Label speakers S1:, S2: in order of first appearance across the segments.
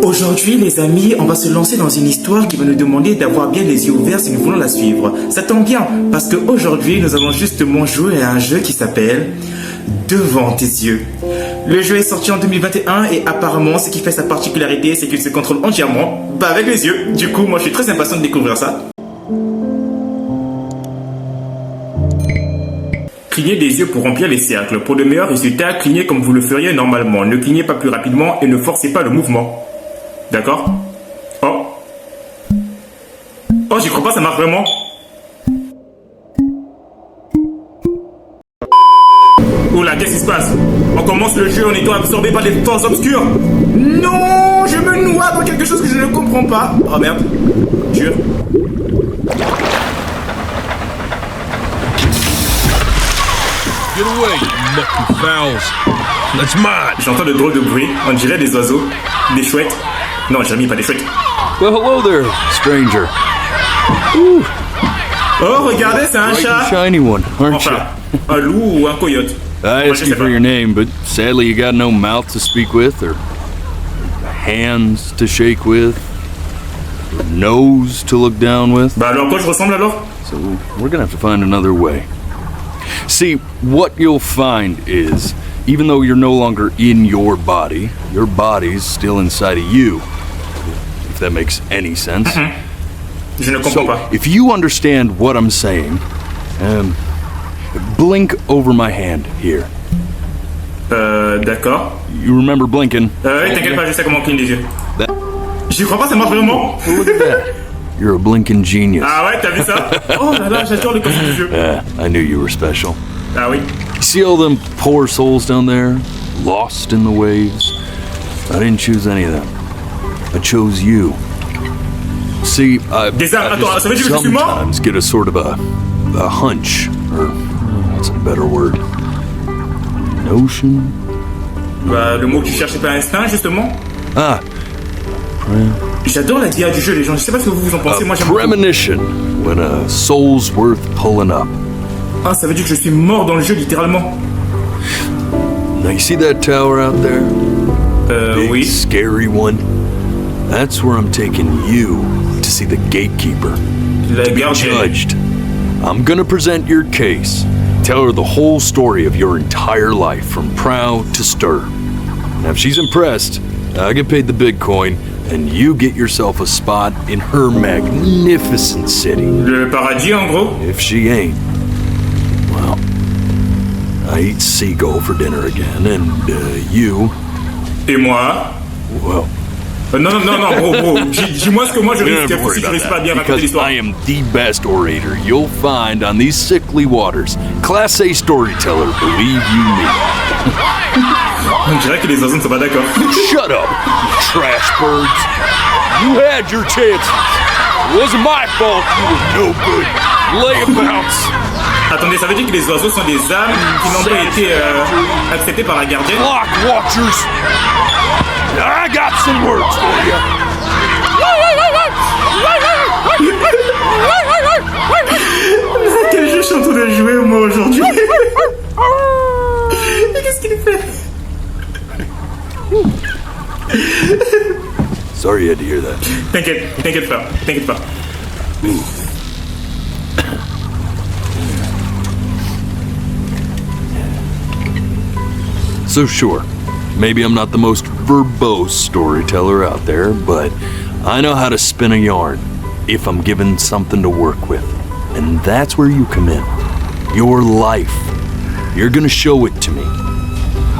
S1: Aujourd'hui, les amis, on va se lancer dans une histoire qui va nous demander d'avoir bien les yeux ouverts si nous voulons la suivre. Ça tombe bien, parce qu'aujourd'hui, nous allons justement jouer à un jeu qui s'appelle Devant Tes Yeux. Le jeu est sorti en 2021 et apparemment, ce qui fait sa particularité, c'est qu'il se contrôle entièrement avec les yeux. Du coup, moi, je suis très impatient de découvrir ça. Clignez des yeux pour remplir les cercles. Pour de meilleurs résultats, clignez comme vous le feriez normalement. Ne clignez pas plus rapidement et ne forcez pas le mouvement. D'accord? Oh. Oh, j'y crois pas, ça marche vraiment. Oula, qu'est-ce qui se passe? On commence le jeu en étant absorbé par des forces obscures. Non, je me noie dans quelque chose que je ne comprends pas. Oh merde. Jure.
S2: Get away, you lucky fowls. That's mine.
S1: J'entends de drôles de bruit. On dirait des oiseaux. Des chouettes. Non, Jérémy, pas des chouettes.
S2: Well, hello there, stranger. Ooh.
S1: Oh, regardez, c'est un
S2: Bright
S1: chat.
S2: and shiny one, aren't
S1: Enfin, un loup ou un coyote.
S2: I asked you for your name, but sadly you got no mouth to speak with, or hands to shake with, or nose to look down with.
S1: Bah alors, quoi je ressemble alors?
S2: So we're gonna have to find another way. See, what you'll find is, even though you're no longer in your body's still inside of you. If that makes any sense.
S1: Je ne comprends
S2: So,
S1: pas.
S2: if you understand what I'm saying, blink over my hand here.
S1: D'accord.
S2: You remember blinking?
S1: Oui, t'inquiète pas, je sais comment on cligne des yeux.
S2: That-
S1: J'y crois pas, ça marche vraiment.
S2: Look at that. You're a blinking genius.
S1: Ah ouais, t'as vu ça? Oh là là, j'adore le concept du jeu.
S2: Yeah, I knew you were special.
S1: Ah oui.
S2: See all them poor souls down there, lost in the waves? I didn't choose any of them. I chose you. See,
S1: Des âmes,
S2: I
S1: attends, ça veut dire
S2: just
S1: que je suis mort?
S2: sometimes get a sort of a hunch, or what's a better word? Notion?
S1: Bah, le mot que tu cherches, c'est pas instinct, justement.
S2: Ah,
S1: J'adore la DA du jeu, les gens. Je sais pas ce que vous en pensez. Moi,
S2: a
S1: j'aime beaucoup.
S2: premonition when a soul's worth pulling up.
S1: Ah, ça veut dire que je suis mort dans le jeu, littéralement.
S2: Now you see that tower out there? Big,
S1: Oui.
S2: scary one? That's where I'm taking you to see the gatekeeper.
S1: La garde.
S2: Judged. I'm gonna present your case. Tell her the whole story of your entire life, from prow to stir. Now, if she's impressed, I get paid the big coin, and you get yourself a spot in her magnificent city.
S1: Le paradis, en gros.
S2: If she ain't, well, I eat seagull for dinner again, and you,
S1: Et moi?
S2: well,
S1: Non, bro. Dis-moi ce que moi je
S2: you don't
S1: risque
S2: have to worry
S1: si je
S2: about
S1: réussis pas à bien
S2: that,
S1: raconter
S2: because
S1: l'histoire.
S2: I am the best orator you'll find on these sickly waters. Class A storyteller, believe you me.
S1: On dirait que les oiseaux ne sont pas d'accord.
S2: Shut up, you trash birds. You had your chances. It wasn't my fault you were no good. Layabouts.
S1: Attendez, ça veut dire que les oiseaux sont des âmes qui n'ont pas été acceptées par la gardienne?
S2: Block watchers. I got some words for you.
S1: Quel jeu je suis en train de jouer, moi, aujourd'hui? Mais qu'est-ce qu'il fait?
S2: Sorry you had to hear that.
S1: T'inquiète pas.
S2: So sure, maybe I'm not the most verbose storyteller out there, but I know how to spin a yarn if I'm given something to work with. And that's where you come in. Your life. You're gonna show it to me.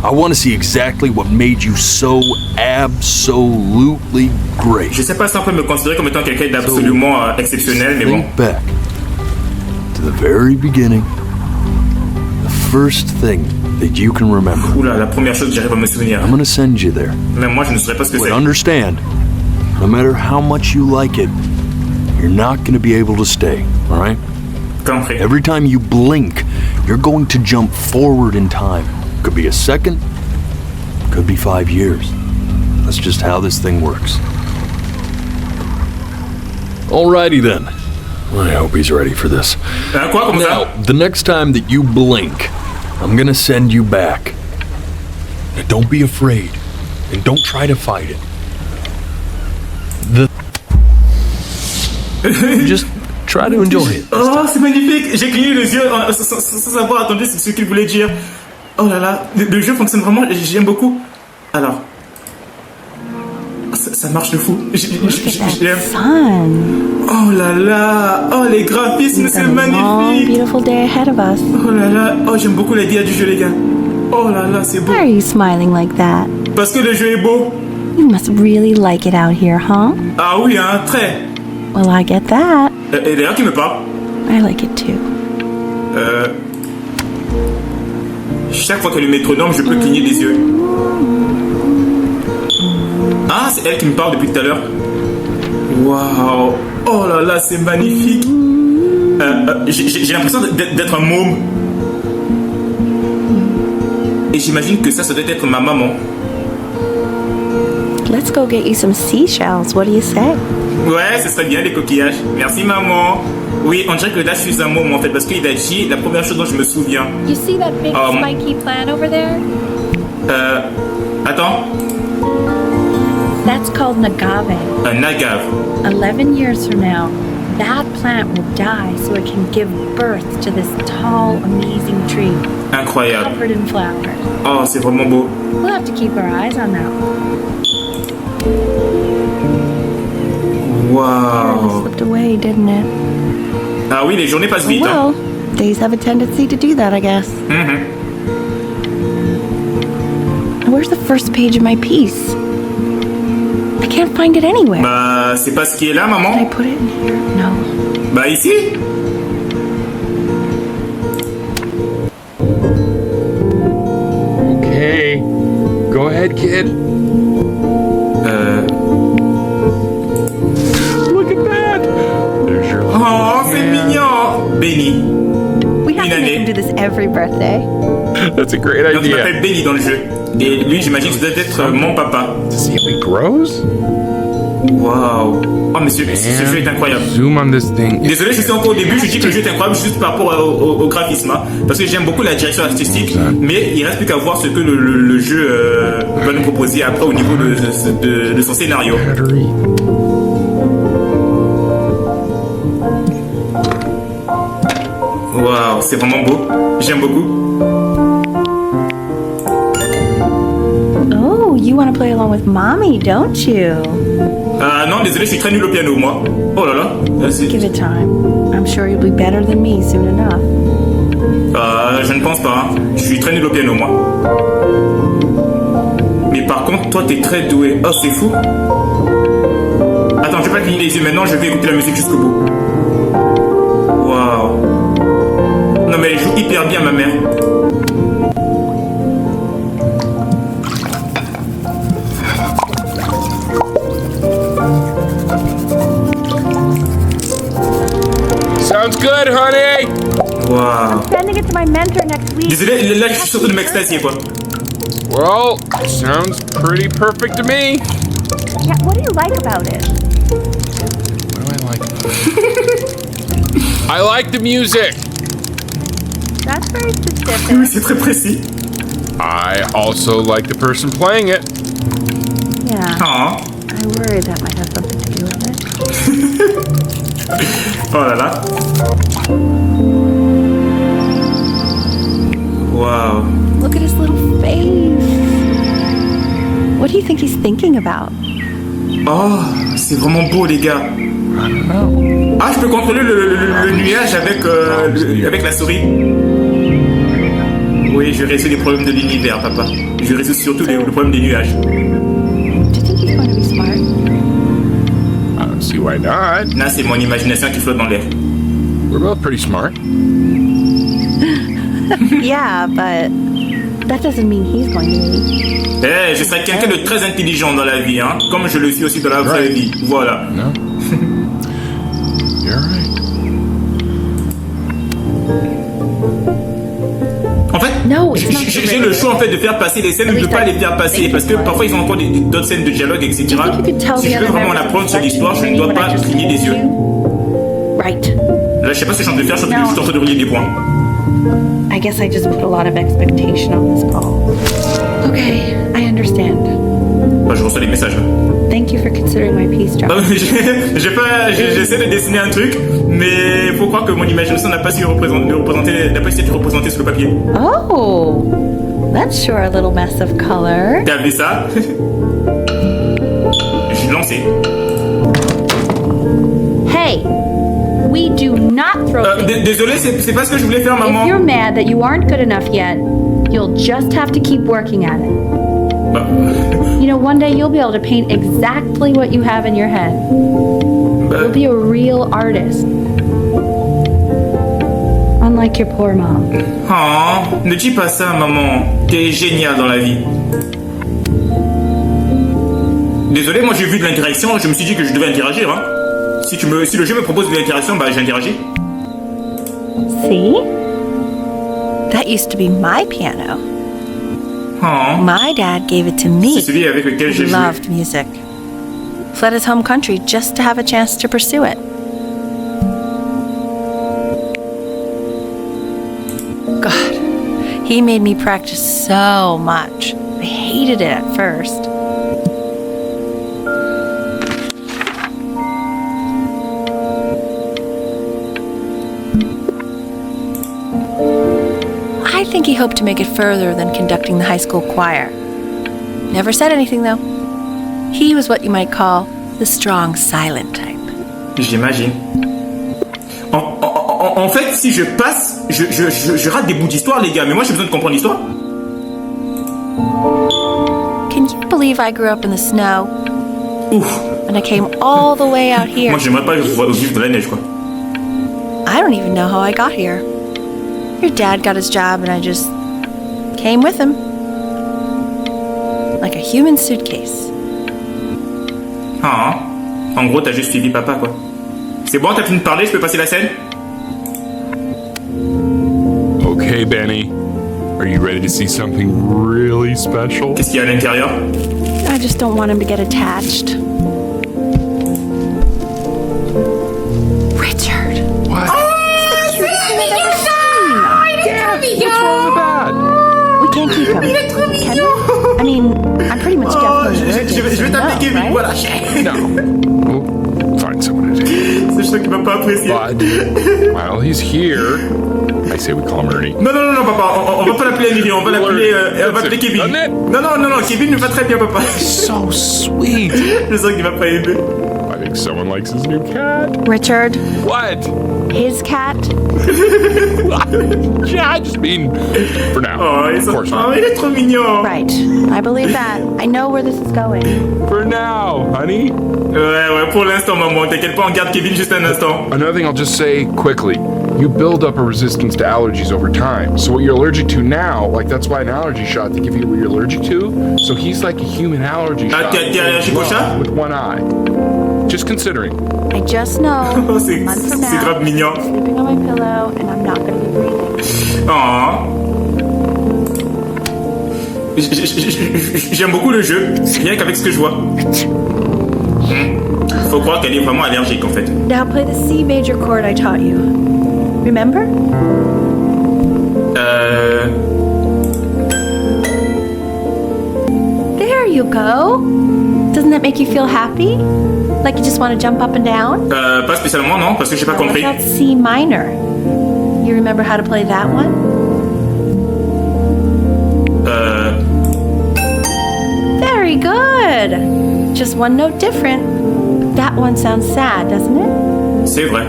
S2: I want to see exactly what made you so absolutely great.
S1: Je sais pas si on peut me considérer comme étant quelqu'un d'absolument exceptionnel, mais bon.
S2: Think back to the very beginning. The first thing that you can remember.
S1: Oula, la première chose que j'arrive à me souvenir.
S2: I'm gonna send you there.
S1: Même moi, je ne saurais pas ce que
S2: But
S1: c'est.
S2: understand, no matter how much you like it, you're not gonna be able to stay, all right?
S1: Compris.
S2: Every time you blink, you're going to jump forward in time. Could be a second, could be 5 years. That's just how this thing works. Alrighty then. I hope he's ready for this.
S1: Quoi, comme
S2: Now,
S1: ça?
S2: the next time that you blink, I'm gonna send you back. Now, don't be afraid, and don't try to fight it. Just try to enjoy it.
S1: Oh, c'est magnifique. J'ai cligné les yeux sans avoir attendu ce qu'il voulait dire. Oh là là, le jeu fonctionne vraiment, j'aime beaucoup. Alors, ça marche de fou. J'aime. Oh là là, oh les graphismes, c'est magnifique.
S3: Beautiful day ahead of us.
S1: Oh là là, oh j'aime beaucoup la DA du jeu les gars. Oh là là, c'est beau.
S3: Why are you smiling like that?
S1: Parce que le jeu est beau.
S3: You must really like it out here, huh?
S1: Ah oui, hein, très.
S3: Well, I get that.
S1: Et d'ailleurs, qui me parle?
S3: I like it too.
S1: Chaque fois que le métronome, je peux cligner des yeux. Ah, c'est elle qui me parle depuis tout à l'heure. Waouh. Oh là là, c'est magnifique. J'ai l'impression d'être un môme. Et j'imagine que ça doit être ma maman.
S3: Let's go get you some seashells. What do you say?
S1: Ouais, ce serait bien les coquillages. Merci maman. Oui, on dirait que là je suis un môme en fait parce qu'il a dit la première chose dont je me souviens.
S3: You see that big spiky plant over there?
S1: Attends.
S3: That's called an agave.
S1: Un agave.
S3: 11 years from now, that plant will die so it can give birth to this tall, amazing tree.
S1: Incroyable.
S3: Covered in flowers.
S1: Oh, c'est vraiment beau.
S3: We'll have to keep our eyes on that one.
S1: Waouh.
S3: Slipped away, didn't it?
S1: Ah oui, les journées passent vite.
S3: Well, days have a tendency to do that, I guess. Where's the first page of my piece? I can't find it anywhere.
S1: Bah, c'est pas ce qui est là,
S3: Did I
S1: maman.
S3: put it in here? No.
S1: Bah, ici.
S2: Okay. Go ahead, kid. Look at that. There's your little
S1: Oh, c'est
S2: hand.
S1: mignon. Béni.
S3: We have
S1: Une
S3: to make
S1: année.
S3: him do this every birthday.
S2: That's a great
S1: Donc, il
S2: idea.
S1: m'appelle Béni dans le jeu. Et lui, j'imagine que ça doit être mon papa.
S2: To see how he grows?
S1: Waouh. Oh, monsieur, ce jeu est incroyable.
S2: Zoom on this thing.
S1: Désolé, je suis encore au début, je dis que le jeu est incroyable juste par rapport au graphisme, hein, parce que j'aime beaucoup la direction artistique, mais il reste plus qu'à voir ce que le jeu va nous proposer après au niveau de son scénario.
S2: Battery.
S1: Waouh, c'est vraiment beau, j'aime beaucoup.
S3: Oh, you want to play along with mommy, don't you?
S1: Ah non, désolé, je suis très nul au piano, moi. Oh là là.
S3: Give it time. I'm sure you'll be better than me soon enough.
S1: Je ne pense pas, hein. Je suis très nul au piano, moi. Mais par contre, toi, t'es très doué. Oh, c'est fou. Attends, je vais pas cligner les yeux maintenant, je vais écouter la musique jusqu'au bout. Waouh. Non, mais elle joue hyper bien, ma mère.
S2: Sounds good, honey.
S1: Waouh.
S3: Sending it to my mentor next week.
S1: Désolé, là, je suis surtout de m'extasier, quoi.
S2: Well, sounds pretty perfect to me.
S3: Yeah, what do you like about it?
S2: What do I like? I like the music.
S3: That's very
S1: Oui,
S3: specific.
S1: c'est très précis.
S2: I also like the person playing it.
S3: Yeah,
S1: Oh.
S3: I worry that might have something to do with it.
S1: Oh là là. Waouh.
S3: Look at his little face. What do you think he's thinking about?
S1: Oh, c'est vraiment beau, les gars. Ah, je peux contrôler le nuage avec la souris. Oui, je résous les problèmes de l'univers, papa. Je résous surtout les problèmes des nuages.
S3: Do you think he's going to be smart?
S2: I don't see why not.
S1: Là, c'est mon imagination qui flotte dans l'air.
S2: We're both pretty smart.
S3: Yeah, but that doesn't mean he's going to be.
S1: Eh, je serai quelqu'un de très intelligent dans la vie, hein, comme je le suis aussi dans la vraie vie. Voilà.
S2: No. You're right.
S1: En fait,
S3: No, it's not
S1: j'ai le choix en fait de faire passer les scènes ou de pas les faire passer parce que parfois ils ont encore d'autres scènes de dialogue, etc.
S3: Do you think you could tell
S1: Si
S3: the
S1: je veux
S3: other
S1: vraiment en
S3: members of
S1: apprendre
S3: the
S1: sur l'histoire, je ne
S3: collection
S1: dois
S3: what I
S1: pas
S3: just
S1: cligner des yeux.
S3: Right.
S1: Là, je sais pas ce que je suis en train de faire, je suis en train de relier des points.
S3: I guess I just put a lot of expectation on this call. Okay, I understand.
S1: Bah, je reçois des messages.
S3: Thank you for considering my piece,
S1: Bah,
S3: John.
S1: j'essaie de dessiner un truc, mais il faut croire que mon imagination n'a pas su représenter, n'a pas essayé de représenter sur le papier.
S3: Oh, that's sure a little mess of color.
S1: T'as vu ça? J'ai lancé.
S3: Hey, we do not throw things.
S1: Désolé, c'est pas ce que je voulais faire, maman.
S3: If you're mad that you aren't good enough yet, you'll just have to keep working at it.
S1: Bah,
S3: You know, one day you'll be able to paint exactly what you have in your head. You'll be a real artist. Unlike your poor mom.
S1: oh, ne dis pas ça, maman. T'es génial dans la vie. Désolé, moi j'ai vu de l'interaction, je me suis dit que je devais interagir. Hein. Si le jeu me propose de l'interaction, bah j'interagis.
S3: See? That used to be my piano.
S1: Oh,
S3: My dad gave it to me.
S1: c'est celui avec lequel
S3: He
S1: j'ai joué.
S3: loved music. Fled his home country just to have a chance to pursue it. God, he made me practice so much. I hated it at first. I think he hoped to make it further than conducting the high school choir. Never said anything, though. He was what you might call the strong, silent type.
S1: J'imagine. En fait, si je passe, je rate des bouts d'histoire, les gars. Mais moi, j'ai besoin de comprendre l'histoire.
S3: Can you believe I grew up in the snow?
S1: Ouf.
S3: And I came all the way out here.
S1: Moi, j'aimerais pas vivre de la neige, quoi.
S3: I don't even know how I got here. Your dad got his job and I just came with him. Like a human suitcase.
S1: Ah, en gros, t'as juste suivi papa, quoi. C'est bon, t'as fini de parler, je peux passer la scène?
S4: Okay, Benny. Are you ready to see something really special?
S1: Qu'est-ce qu'il y a à l'intérieur?
S3: I just don't want him to get attached. Richard.
S4: What?
S3: What's
S4: wrong with that?
S3: We can't keep him. Can we? I mean, I'm pretty much definitely allergic.
S1: Je vais
S3: so
S1: t'appeler
S3: no,
S1: Kevin,
S3: right?
S1: voilà.
S4: No. We'll find someone to take.
S1: C'est sûr qu'il va pas apprécier.
S4: But while he's here, I say we call him Ernie.
S1: Non, papa, on va pas l'appeler Emily, on va l'appeler Kevin. Non, Kevin va très bien, papa.
S4: So sweet.
S1: Je sens qu'il va pas aimer.
S4: I think someone likes his new cat.
S3: Richard,
S4: What?
S3: his cat.
S4: Yeah, I just mean for now.
S1: Oh,
S4: Of course not.
S1: il est trop mignon.
S3: Right. I believe that. I know where this is going.
S4: For now, honey.
S1: Ouais, pour l'instant, maman, t'inquiète pas, on garde Kevin juste un instant.
S4: Another thing I'll just say quickly. You build up a resistance to allergies over time. So what you're allergic to now, like that's why an allergy shot, they give you what you're allergic to. So he's like a human allergy shot.
S1: T'es allergique au chat?
S4: With one eye. Just considering.
S3: I just know
S1: Oh,
S3: a
S1: c'est
S3: month from
S1: c'est
S3: now,
S1: grave mignon.
S3: I'm sleeping on my pillow and I'm not going to be breathing.
S1: Oh. J'aime beaucoup le jeu, rien qu'avec ce que je vois. Faut croire qu'elle est vraiment allergique en fait.
S3: Now play the C major chord I taught you. Remember? There you go. Doesn't that make you feel happy? Like you just want to jump up and down?
S1: Pas spécialement, non, parce que j'ai pas
S3: What
S1: compris.
S3: about C minor? You remember how to play that one? Very good. Just one note different. That one sounds sad, doesn't it?
S1: C'est vrai.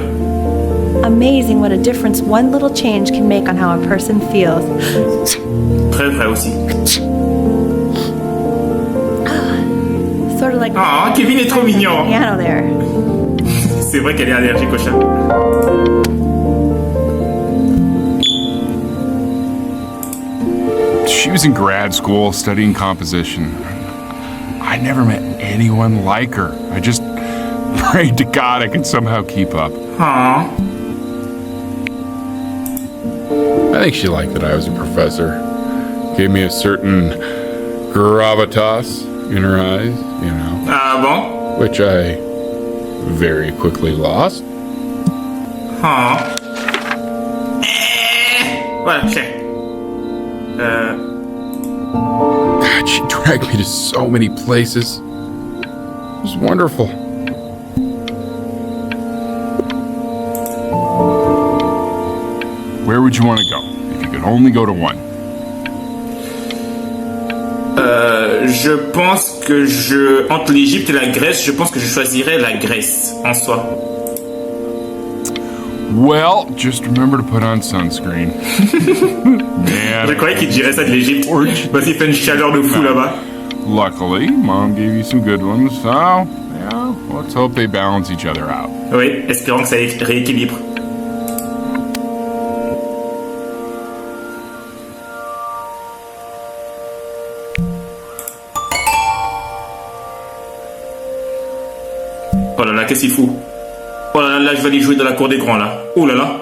S3: Amazing what a difference one little change can make on how a person feels.
S1: Très vrai aussi.
S3: Sort of like
S1: Ah, Kevin est trop mignon.
S3: piano there.
S1: C'est vrai qu'elle est allergique au chat.
S4: She was in grad school studying composition. I never met anyone like her. I just prayed to God I could somehow keep up.
S1: Ah.
S4: I think she liked that I was a professor. Gave me a certain gravitas in her eyes, you know,
S1: Ah bon?
S4: which I very quickly lost.
S1: Ah. Voilà, chef.
S4: God, She dragged me to so many places. It was wonderful. Where would you want to go if you could only go to one?
S1: Je pense que entre l'Égypte et la Grèce, je pense que je choisirais la Grèce en soi.
S4: Well, just remember to put on sunscreen. Man,
S1: Je croyais qu'il dirait ça de l'Égypte parce qu'il fait une chaleur de fou là-bas.
S4: Luckily, Mom gave you some good ones, so yeah, let's hope they balance each other out.
S1: Oui, espérons que ça rééquilibre. Oh là là, qu'est-ce qu'il fout? Oh là là, je vais aller jouer dans la cour des grands là. Oh là là.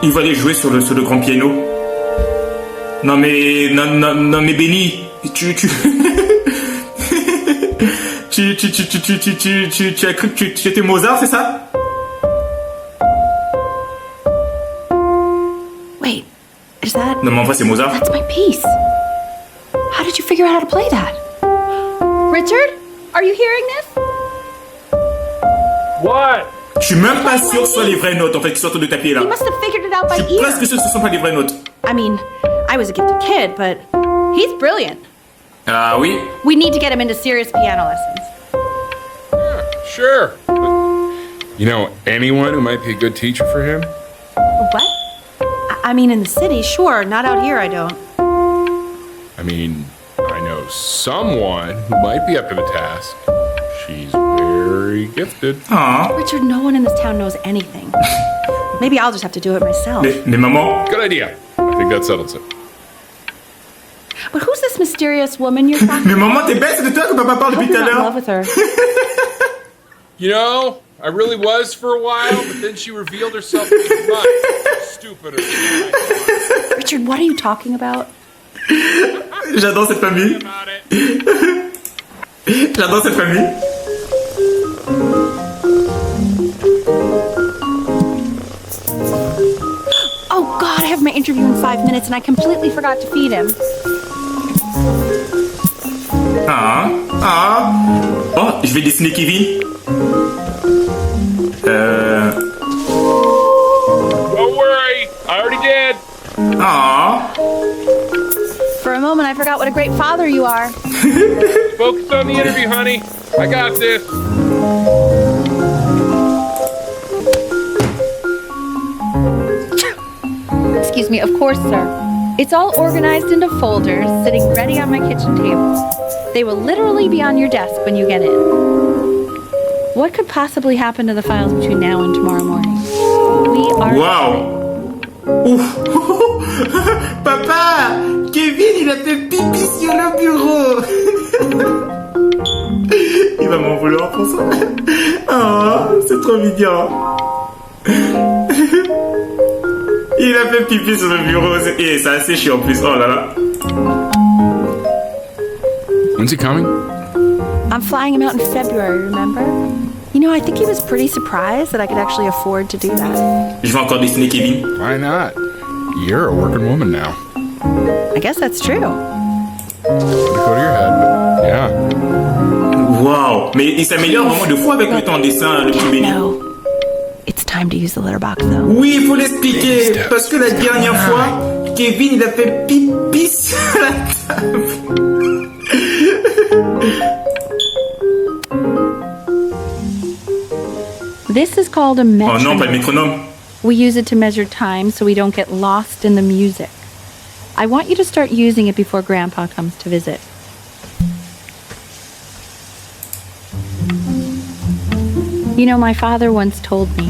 S1: Il va aller jouer sur le grand piano. Non mais Benny, tu as cru que tu étais Mozart, c'est ça?
S3: Wait, is that...
S1: Non mais en vrai c'est Mozart.
S3: That's my piece. How did you figure out how to play that? Richard, are you hearing this?
S5: What?
S1: Je suis même pas sûr que ce soit les vraies notes en fait qui sortent de ta pied là.
S3: He must have figured it out by
S1: Je suis
S3: ear.
S1: presque sûr que ce sont pas les vraies notes.
S3: I mean, I was a gifted kid, but he's brilliant.
S1: Ah oui?
S3: We need to get him into serious piano lessons.
S4: Sure. But, you know anyone who might be a good teacher for him?
S3: What? I mean, in the city, sure. Not out here, I don't.
S4: I mean, I know someone who might be up to the task. She's very gifted.
S1: Ah.
S3: Richard, no one in this town knows anything. Maybe I'll just have to do it myself.
S1: Mais maman.
S4: Good idea. I think that settles it.
S3: But who's this mysterious woman you're talking
S1: Mais maman, t'es belle, c'est de toi que papa parle
S3: I hope
S1: depuis tout
S3: you're
S1: à
S3: not in love
S1: l'heure.
S3: with her.
S4: You know, I really was for a while, but then she revealed herself to be much stupider than I thought
S3: Richard, what are you talking about?
S1: J'adore cette famille.
S4: about it.
S1: J'adore cette famille.
S3: Oh God, I have my interview in 5 minutes and I completely forgot to feed him.
S1: Ah. Ah. Oh, je vais dessiner Kevin.
S4: Don't worry, I already did.
S1: Ah.
S3: For a moment, I forgot what a great father you are.
S4: Focus on the interview, honey. I got this.
S3: Excuse me, of course, sir. It's all organized into folders, sitting ready on my kitchen table. They will literally be on your desk when you get in. What could possibly happen to the files between now and tomorrow morning? We are...
S1: Wow. Ouf. Papa, Kevin, il a fait pipi sur le bureau. Il va m'en vouloir pour ça. Oh, c'est trop mignon. Il a fait pipi sur le bureau et ça a séché en plus. Oh là là.
S4: When's he coming?
S3: I'm flying him out in February, remember? You know, I think he was pretty surprised that I could actually afford to do that.
S1: Je vais encore dessiner Kevin.
S4: Why not? You're a working woman now.
S3: I guess that's true.
S4: Put a coat to your head, but yeah.
S1: Waouh. Mais il s'améliore vraiment de fou avec le temps de dessin, le petit Benny.
S3: No. It's time to use the litter box, though.
S1: Oui, il faut l'expliquer. Parce que la dernière fois, Kevin, il a fait pipi sur la table.
S3: This is called a
S1: Oh non, pas le
S3: metronome.
S1: métronome.
S3: We use it to measure time so we don't get lost in the music. I want you to start using it before Grandpa comes to visit. You know, my father once told me,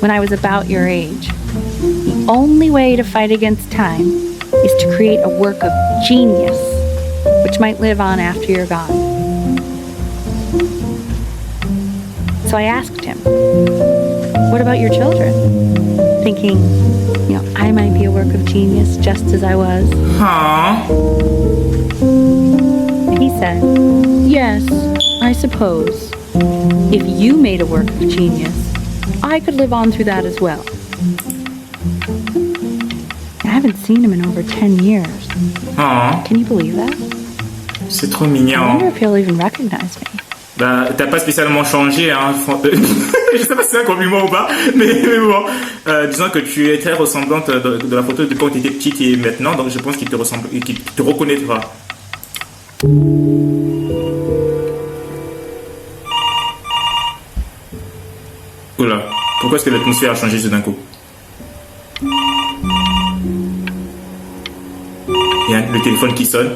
S3: when I was about your age, the only way to fight against time is to create a work of genius, which might live on after you're gone. So I asked him, what about your children? Thinking, you know, I might be a work of genius just as I was.
S1: Ah.
S3: And he said, yes, I suppose. If you made a work of genius, I could live on through that as well. I haven't seen him in over 10 years.
S1: Oh,
S3: Can you believe that?
S1: c'est trop
S3: I
S1: mignon.
S3: wonder if he'll even recognize me.
S1: Bah, t'as pas spécialement changé, hein. Je sais pas si c'est un compliment ou pas, mais bon. Disons que tu es très ressemblante de la photo de quand tu étais petite et maintenant, donc je pense qu'il te ressemble, qu'il te reconnaîtra. Oula, pourquoi est-ce que l'atmosphère a changé tout d'un coup? Il y a le téléphone qui sonne.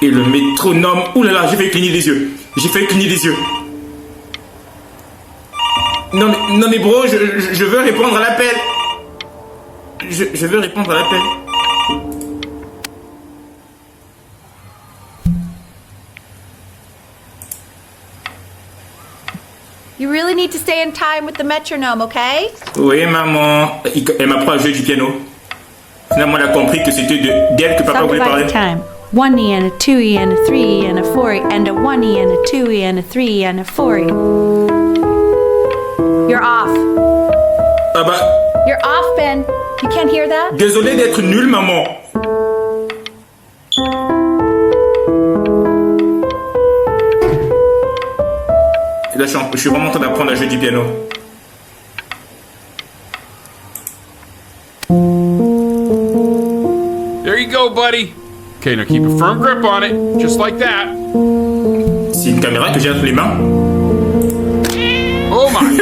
S1: Et le métronome. Ouh là là, j'ai failli cligner des yeux. J'ai failli cligner des yeux. Non mais bro, je veux répondre à l'appel. Je veux répondre à l'appel.
S3: You really need to stay in time with the metronome, okay?
S1: Oui maman. Elle m'apprend à jouer du piano. Finalement elle a compris que c'était d'elle que papa voulait parler.
S3: Time. 1E and a 2E and a 3E and a 4E and a 1E and a 2E and a 3E and a 4E. You're off.
S1: Ah bah,
S3: You're off, Ben. You can't hear that?
S1: désolé d'être nul maman. Et là je suis vraiment en train d'apprendre à jouer du piano.
S4: There you go, buddy. Okay, now keep a firm grip on it, just like that.
S1: C'est une caméra que j'ai entre les mains.
S4: Oh my.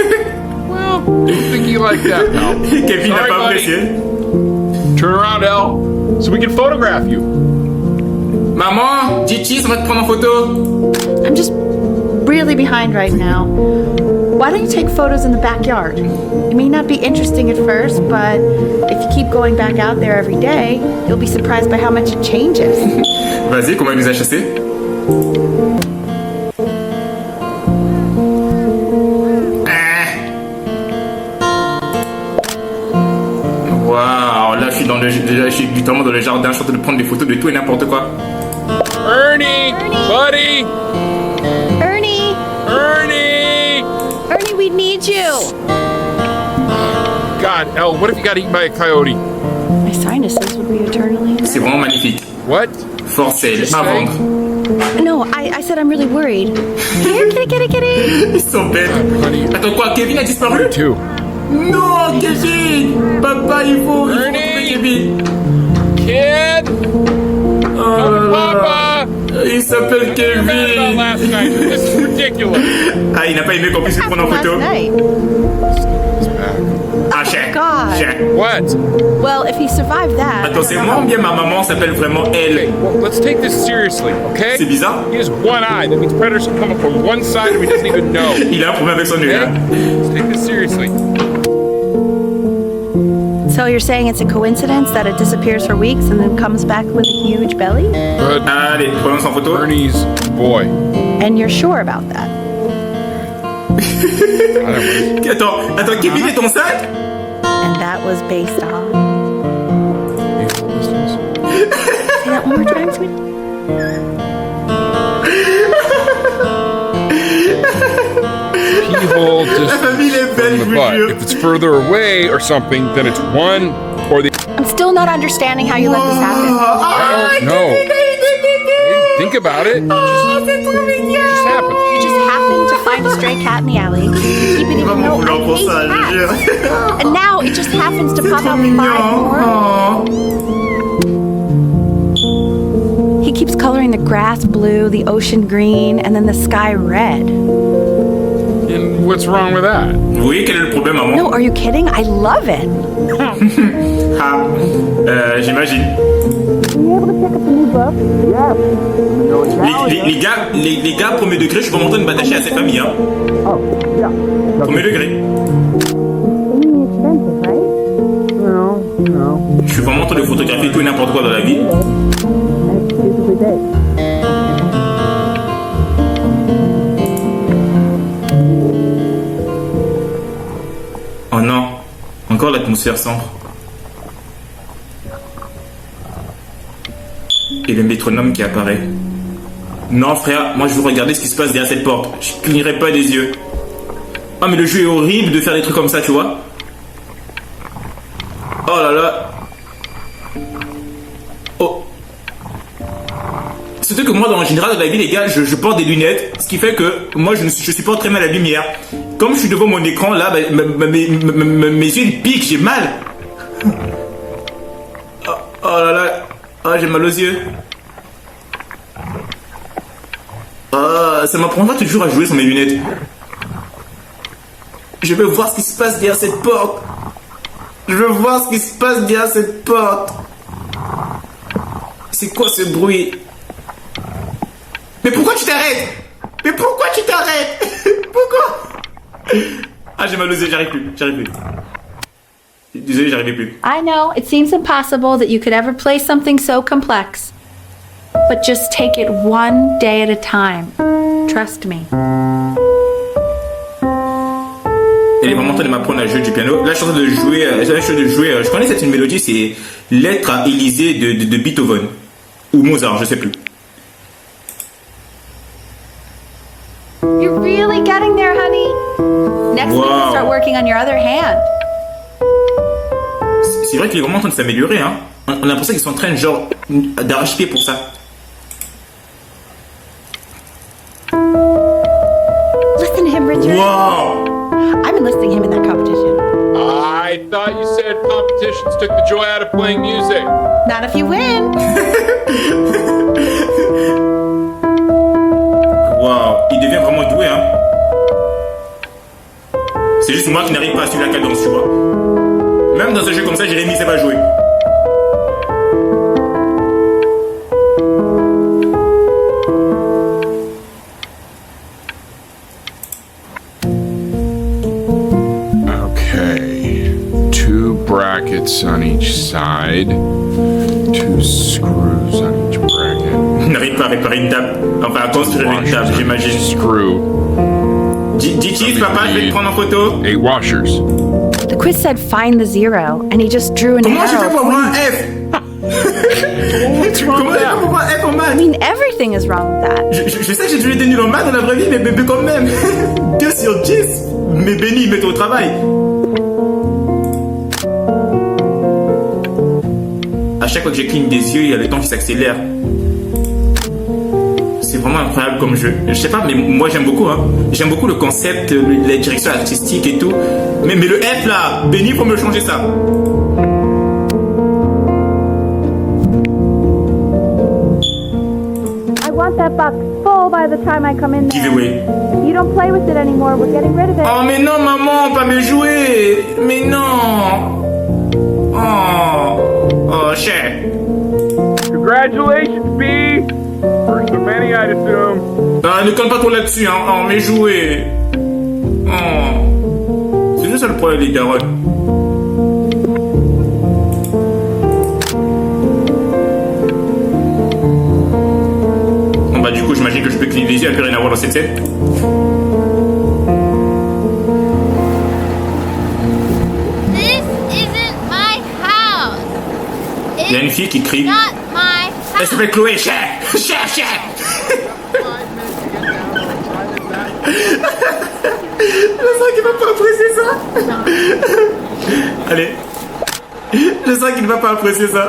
S4: Well, didn't think you like that, pal.
S1: Kevin n'a
S4: Sorry,
S1: pas
S4: buddy.
S1: apprécié.
S4: Turn around, L, so we can photograph you.
S1: Maman, dis cheese, on va te prendre en photo.
S3: I'm just really behind right now. Why don't you take photos in the backyard? It may not be interesting at first, but if you keep going back out there every day, you'll be surprised by how much it changes.
S1: Vas-y, comment il nous a chassés? Waouh, là je suis littéralement dans le jardin, je suis en train de prendre des photos de tout et n'importe quoi.
S4: Ernie, buddy,
S3: Ernie!
S4: Ernie.
S3: Ernie, we need you!
S4: God, L, what if you got eaten by a coyote?
S3: My sinuses would be eternally
S1: C'est vraiment magnifique.
S4: What?
S1: Forcel, à vendre.
S3: No, I said I'm really worried. Here, kitty!
S1: Ils sont bêtes.
S4: Honey,
S1: Attends quoi, Kevin a disparu?
S4: too.
S1: Non, Kevin! Papa, il faut retrouver
S4: Ernie!
S1: Kevin.
S4: Kid,
S1: Oh là là.
S4: Papa.
S1: Il s'appelle
S4: About
S1: Kevin.
S4: last night. This is ridiculous.
S1: Ah, il n'a pas aimé qu'on puisse le prendre en
S3: Last
S1: photo.
S3: night.
S1: Ah, chien.
S3: God.
S1: Chien.
S4: What?
S3: Well, if he survived that...
S1: Attends, c'est moi ou bien ma maman s'appelle vraiment
S4: Okay,
S1: elle?
S4: well, let's take this seriously, okay?
S1: C'est bizarre.
S4: He has one eye. That means predators can come up from one side and he doesn't even know.
S1: Il a un problème avec son œil.
S4: Okay?
S1: Hein.
S4: Let's take this seriously.
S3: So you're saying it's a coincidence that it disappears for weeks and then comes back with a huge belly?
S4: But
S1: Allez, prenons en photo.
S4: Ernie's boy.
S3: And you're sure about that?
S1: Attends, Kevin est enceinte?
S3: And that was based on...
S4: Say
S3: Say that one more time, sweetie.
S4: Keyhole distance
S1: famille est belle,
S4: from
S1: je
S4: the
S1: vous
S4: butt.
S1: jure.
S4: If it's further away or something, then it's one or the.
S3: I'm still not understanding how you let this happen.
S4: I don't know. Hey, think about it. It just happened.
S3: You just happened to find a stray cat in the alley. Keep it even though
S1: vouloir pour
S3: I
S1: ça,
S3: hate
S1: je
S3: cats.
S1: jure.
S3: And now it just happens to pop out 5 more.
S1: Oh.
S3: He keeps coloring the grass blue, the ocean green, and then the sky red.
S4: And what's wrong with that?
S1: Vous voyez quel est le problème, maman?
S3: No, are you kidding? I love it.
S1: Ah, j'imagine. Les gars, premier degré, je suis vraiment en train de m'attacher à cette famille. Hein. Premier degré. Je suis vraiment en train de photographier tout et n'importe quoi dans la vie. Oh non, encore l'atmosphère sombre. Et le métronome qui apparaît. Non frère, moi je veux regarder ce qui se passe derrière cette porte. Je clignerai pas des yeux. Ah mais le jeu est horrible de faire des trucs comme ça, tu vois. Oh là là. Oh. Surtout que moi, en général, dans la vie, les gars, je porte des lunettes, ce qui fait que moi, je supporte très mal la lumière. Comme je suis devant mon écran, là, bah, mes yeux, ils piquent, j'ai mal. Oh là là. Oh, j'ai mal aux yeux. Ça m'apprendra toujours à jouer sans mes lunettes. Je veux voir ce qui se passe derrière cette porte. Je veux voir ce qui se passe derrière cette porte. C'est quoi ce bruit? Mais pourquoi tu t'arrêtes? Mais pourquoi tu t'arrêtes? Pourquoi? Ah, j'ai mal aux yeux, j'arrive plus. Désolé, j'arrivais plus.
S3: I know, it seems impossible that you could ever play something so complex. But just take it one day at a time. Trust me.
S1: Elle est vraiment en train de m'apprendre à jouer du piano. Là, je suis en train de jouer. Je connais cette mélodie, c'est Lettre à Élysée de Beethoven. Ou Mozart, je sais plus.
S3: You're really getting there, honey. Next week, we'll start working on your other hand.
S1: C'est vrai qu'il est vraiment en train de s'améliorer, hein. On a l'impression qu'ils sont en train de genre d'arrache-pied pour ça.
S3: Listen to him, Richard.
S1: Wow!
S3: I'm enlisting him in that competition.
S4: I thought you said competitions took the joy out of playing music.
S3: Not if you win.
S1: Wow, il devient vraiment doué, hein. C'est juste moi qui n'arrive pas à suivre la cadence, tu vois. Même dans un jeu comme ça, Jérémy sait pas jouer.
S4: Okay, 2 brackets on each side, 2 screws on each bracket.
S1: Il n'arrive pas à réparer une table. Enfin, à construire une table, j'imagine.
S4: Screw.
S1: Dis papa, je vais te prendre en photo.
S4: 8 washers.
S3: The quiz said find the zero, and he just drew an
S1: Comment je fais
S3: arrow.
S1: pour avoir un F? Comment je fais pour avoir un F en
S3: I
S1: maths?
S3: mean, everything is wrong with that.
S1: Je sais que j'ai toujours été nul en maths dans la vraie vie, mais quand même. 2 sur 10. Mais béni, mets-toi au travail. À chaque fois que je cligne des yeux, il y a le temps qui s'accélère. C'est vraiment incroyable comme jeu. Je sais pas, mais moi j'aime beaucoup. Hein. J'aime beaucoup le concept, la direction artistique et tout. Mais le F là, béni, faut me changer ça.
S3: I want that box full by the time I come in there.
S1: Giveaway.
S3: You don't play with it anymore. We're getting rid of it.
S1: Oh mais non maman, pas me jouer. Mais non. Oh cher.
S4: Congratulations, B! First of many, I'd assume.
S1: Ah, ne compte pas trop là-dessus, hein. Oh, mais jouer. Oh. C'est juste ça le problème des darons. Bon bah du coup, j'imagine que je peux cligner les yeux, et plus rien à voir dans cette scène.
S5: This isn't my house.
S1: Il y a une fille qui crie.
S5: Not my
S1: Elle
S5: house.
S1: s'appelle Chloé. Cher. Je sens qu'il va pas apprécier ça. Allez. Je sens qu'il ne va pas apprécier ça.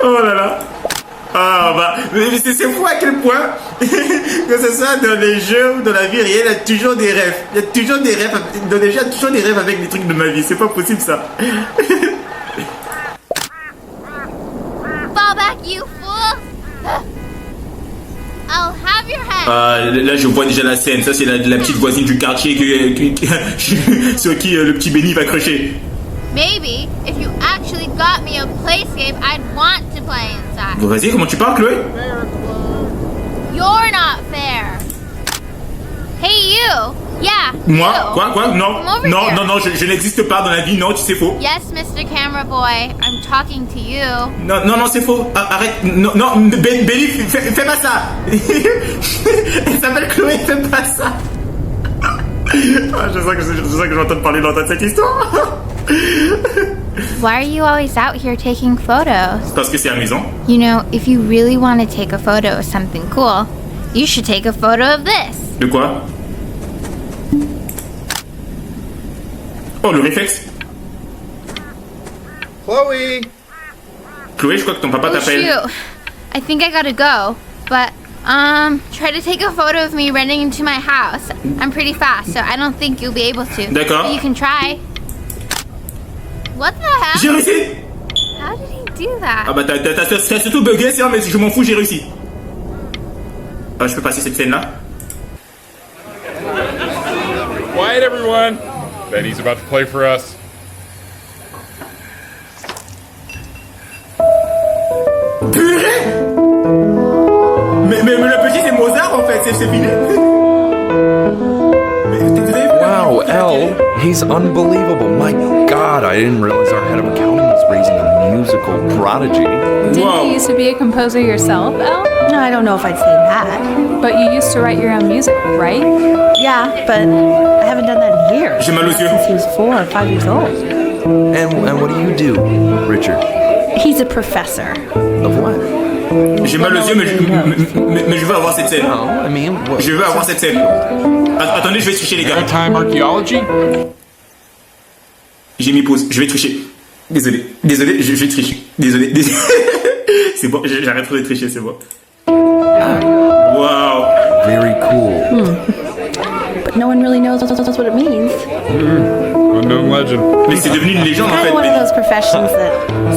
S1: Oh là là. Ah bah, mais c'est fou à quel point, que ce soit dans les jeux ou dans la vie réelle, il y a toujours des rêves. Il y a toujours des rêves, dans les jeux, il y a toujours des rêves avec des trucs de ma vie. C'est pas possible ça.
S5: Fall back, you fool. I'll have your head.
S1: Ah, là je vois déjà la scène. Ça c'est la petite voisine du quartier sur qui le petit Benny va crocher.
S5: Maybe if you actually got me a playscape, I'd want to play inside.
S1: Bon, vas-y, comment tu parles, Chloé?
S5: You're not fair. Hey, you. Yeah.
S1: Moi?
S5: you.
S1: Quoi? Non,
S5: Come over
S1: non,
S5: here.
S1: non, je n'existe pas dans la vie. Non, c'est faux.
S5: Yes, Mr. Camera Boy. I'm talking to you.
S1: Non, c'est faux. Ah, arrête. Non, Benny, fais pas ça. Elle s'appelle Chloé, fais pas ça. Ah, je sens que je vais entendre parler longtemps de cette histoire.
S5: Why are you always out here taking photos?
S1: Parce que c'est amusant.
S5: You know, if you really want to take a photo of something cool, you should take a photo of this.
S1: De quoi? Oh, le réflexe.
S6: Chloé!
S1: Chloé, je crois que ton papa
S5: Oh
S1: t'appelle.
S5: shoot. I think I gotta go. But, try to take a photo of me running into my house. I'm pretty fast, so I don't think you'll be able to.
S1: D'accord.
S5: But you can try. What the hell?
S1: J'ai réussi!
S5: How did he do that?
S1: Ah bah t'as surtout bugué, ça, mais je m'en fous, j'ai réussi. Ah, je peux passer cette scène-là.
S4: Quiet, everyone. Benny's about to play for us.
S1: Purée! Mais le petit c'est Mozart en fait, c'est fini.
S2: Wow, Elle, he's unbelievable. My God, I didn't realize our head of accounting was raising a musical prodigy.
S7: Didn't
S1: Wow.
S7: you used to be a composer yourself, Elle?
S3: No, I don't know if I'd say that.
S7: But you used to write your own music, right?
S3: Yeah, but I haven't done that in years.
S1: J'ai mal aux yeux.
S3: Since he was 4 or 5 years old.
S2: And what do you do, Richard?
S3: He's a professor.
S2: Of what?
S1: J'ai mal aux yeux, mais je veux avoir cette scène.
S2: No, I mean, what?
S1: Je veux avoir cette scène. Attendez, je vais tricher les gars.
S4: Maritime archaeology?
S1: J'ai mis pause, je vais tricher. Désolé, je vais tricher. Désolé. C'est bon, j'arrête de tricher, c'est bon. Wow.
S2: Very cool.
S3: But no one really knows what it means.
S4: Unknown legend.
S1: Mais c'est devenu une légende en
S3: Kind
S1: fait.
S3: of one of those professions that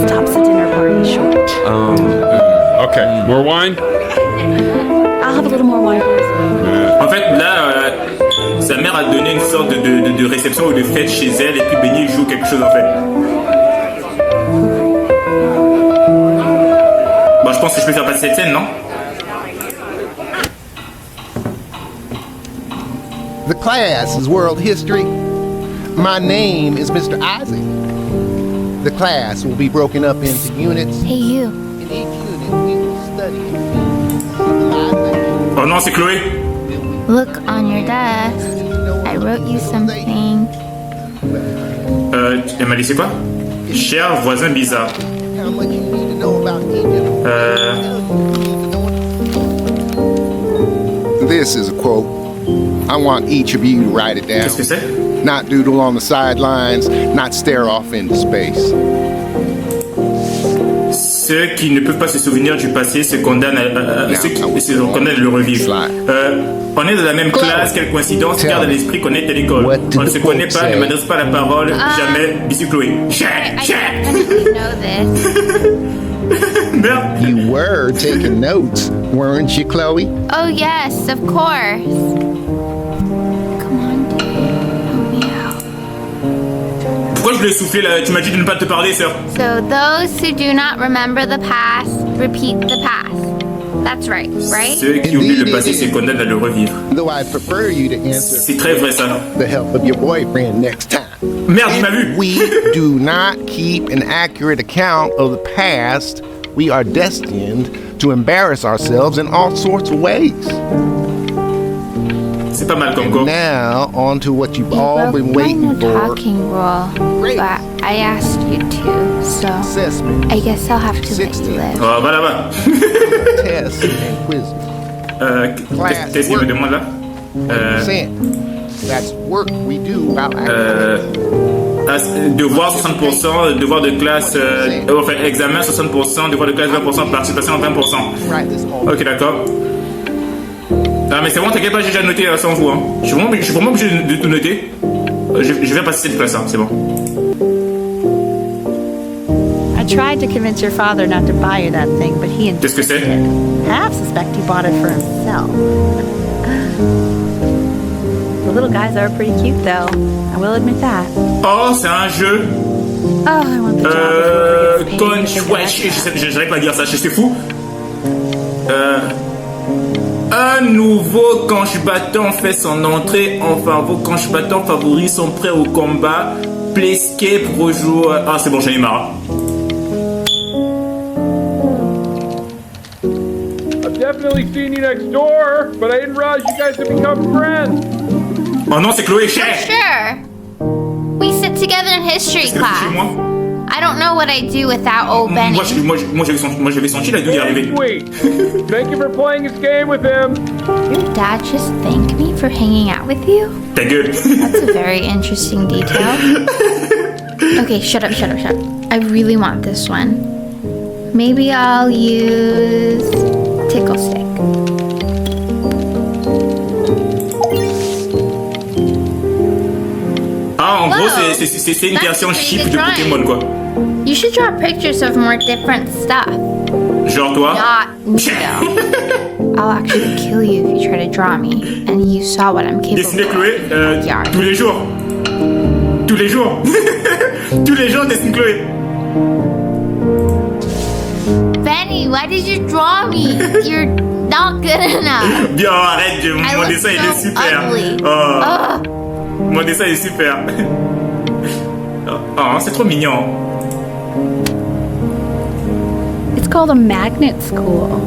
S3: stops a dinner party short.
S4: Okay, more wine?
S3: I'll have a little more wine, please.
S1: En fait, là, sa mère a donné une sorte de réception ou de fête chez elle et puis Benny joue quelque chose en fait. Bon, je pense que je peux faire passer cette scène, non?
S6: The class is world history. My name is Mr. Isaac. The class will be broken up into units.
S5: Hey, you.
S6: In each unit, we will study.
S1: Oh non, c'est Chloé.
S5: Look on your desk. I wrote you something.
S1: Elle m'a laissé quoi? Cher voisin bizarre.
S6: How much you need to know about Egypt. This is a quote. I want each of you to write it down.
S1: Qu'est-ce que c'est?
S6: Not doodle on the sidelines, not stare off into space.
S1: Ceux qui ne peuvent pas se souvenir du passé se condamnent à le revivre. On est de la même classe, quelle coïncidence, garde à l'esprit qu'on est à l'école. On ne se connaît pas, ne m'adresse pas la parole, jamais. Bisous Chloé.
S5: I definitely know this.
S1: Merde.
S6: You were taking notes, weren't you, Chloe?
S5: Oh, yes, of course. Come on, dude. Help me out.
S1: Pourquoi je l'ai soufflé là? Tu m'as dit de ne pas te parler, sœur.
S5: So, those who do not remember the past, repeat the past. That's right, right?
S1: Ceux qui oublient le passé se condamnent à le revivre.
S6: Though I prefer you to answer
S1: C'est très vrai ça.
S6: the help of your boyfriend next time.
S1: Merde, il m'a vu.
S6: We do not keep an accurate account of the past. We are destined to embarrass ourselves in all sorts of ways.
S1: C'est pas mal comme go.
S6: Now, on to what you've
S5: You
S6: all
S5: broke
S6: been
S5: my
S6: waiting
S5: no
S6: for.
S5: talking rule,
S6: Great.
S5: but I asked you to, so
S6: Assessment,
S5: I guess I'll have to let you
S6: 60.
S5: live.
S1: Oh, va là-bas.
S6: tests, and quizzes.
S1: Qu'est-ce qu'il me demande là?
S6: 100%. That's work we do while acting.
S1: Devoir 60%, devoir de classe, enfin examen 60%, devoir de classe 20%, participation 20%.
S6: Right this moment.
S1: Ok, d'accord. Ah, mais c'est bon, t'inquiète pas, j'ai déjà noté sans vous. Hein. Je suis vraiment obligé de tout noter. Je vais passer cette classe, hein, c'est bon.
S3: I tried to convince your father not to buy you that thing, but he
S1: Qu'est-ce que c'est?
S3: half suspect he bought it for himself. The little guys are pretty cute, though. I will admit that.
S1: Oh, c'est un jeu.
S3: Oh, I want the job before he gets paid.
S1: Wesh, j'arrive pas à dire ça, c'est fou. Un nouveau canche battant fait son entrée. Enfin, vos canche battants favoris sont prêts au combat. Playscape rejoue. Ah, c'est bon, j'en ai marre.
S4: I've definitely seen you next door, but I didn't realize you guys had become friends.
S1: Oh non, c'est Chloé, cher.
S5: Sure. We sit together in history
S1: Est-ce que c'est chez moi?
S5: class. I don't know what I'd do without old Benny.
S1: Moi, j'avais senti la douille arriver.
S4: Sweet. Thank you for playing this game with him.
S5: Your dad just thanked me for hanging out with you?
S1: Ta gueule.
S5: That's a very interesting detail. Okay, shut up. I really want this one. Maybe I'll use tickle stick.
S1: Ah, en
S5: Wow.
S1: gros, c'est une
S5: That's
S1: version
S5: pretty
S1: cheap
S5: good
S1: de
S5: drawing.
S1: Pokémon, quoi.
S5: You should draw pictures of more different stuff.
S1: Genre toi.
S5: Not me, though. I'll actually kill you if you try to draw me. And you saw what I'm capable
S1: Dessiner
S5: of.
S1: Chloé
S5: Backyard.
S1: tous les jours. Tous les jours. Tous les jours, dessine Chloé.
S5: Benny, why did you draw me? You're not good enough.
S1: Bien, arrête,
S5: I
S1: mon
S5: look
S1: dessin il est
S5: so
S1: super.
S5: ugly.
S1: Oh,
S5: Ugh.
S1: mon dessin il est super. Oh, c'est trop mignon.
S3: It's called a magnet school.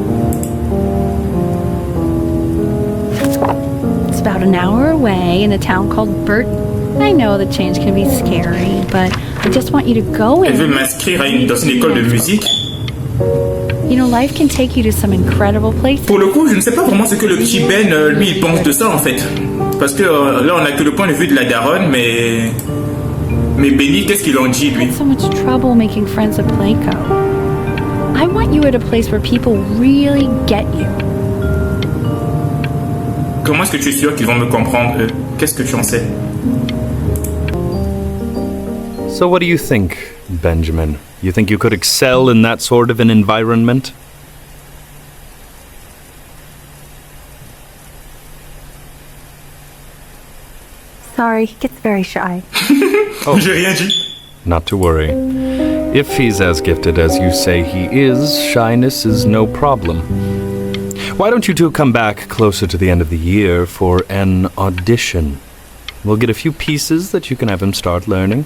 S3: It's about an hour away in a town called Burton. I know the change can be scary, but I just want you to go
S1: Elle veut
S3: in.
S1: m'inscrire dans une école de musique.
S3: You know, life can take you to some incredible places.
S1: Pour le coup, je ne sais pas vraiment ce que le petit Ben, lui, il pense de ça en fait. Parce que là, on a que le point de vue de la daronne, mais Benny, qu'est-ce qu'il en dit lui?
S3: So much trouble making friends at Playco. I want you at a place where people really get you.
S1: Comment est-ce que tu es sûr qu'ils vont me comprendre eux? Qu'est-ce que tu en sais?
S2: So, what do you think, Benjamin? You think you could excel in that sort of an environment?
S3: Sorry, he gets very shy.
S1: J'ai rien dit.
S2: Not to worry. If he's as gifted as you say he is, shyness is no problem. Why don't you two come back closer to the end of the year for an audition? We'll get a few pieces that you can have him start learning.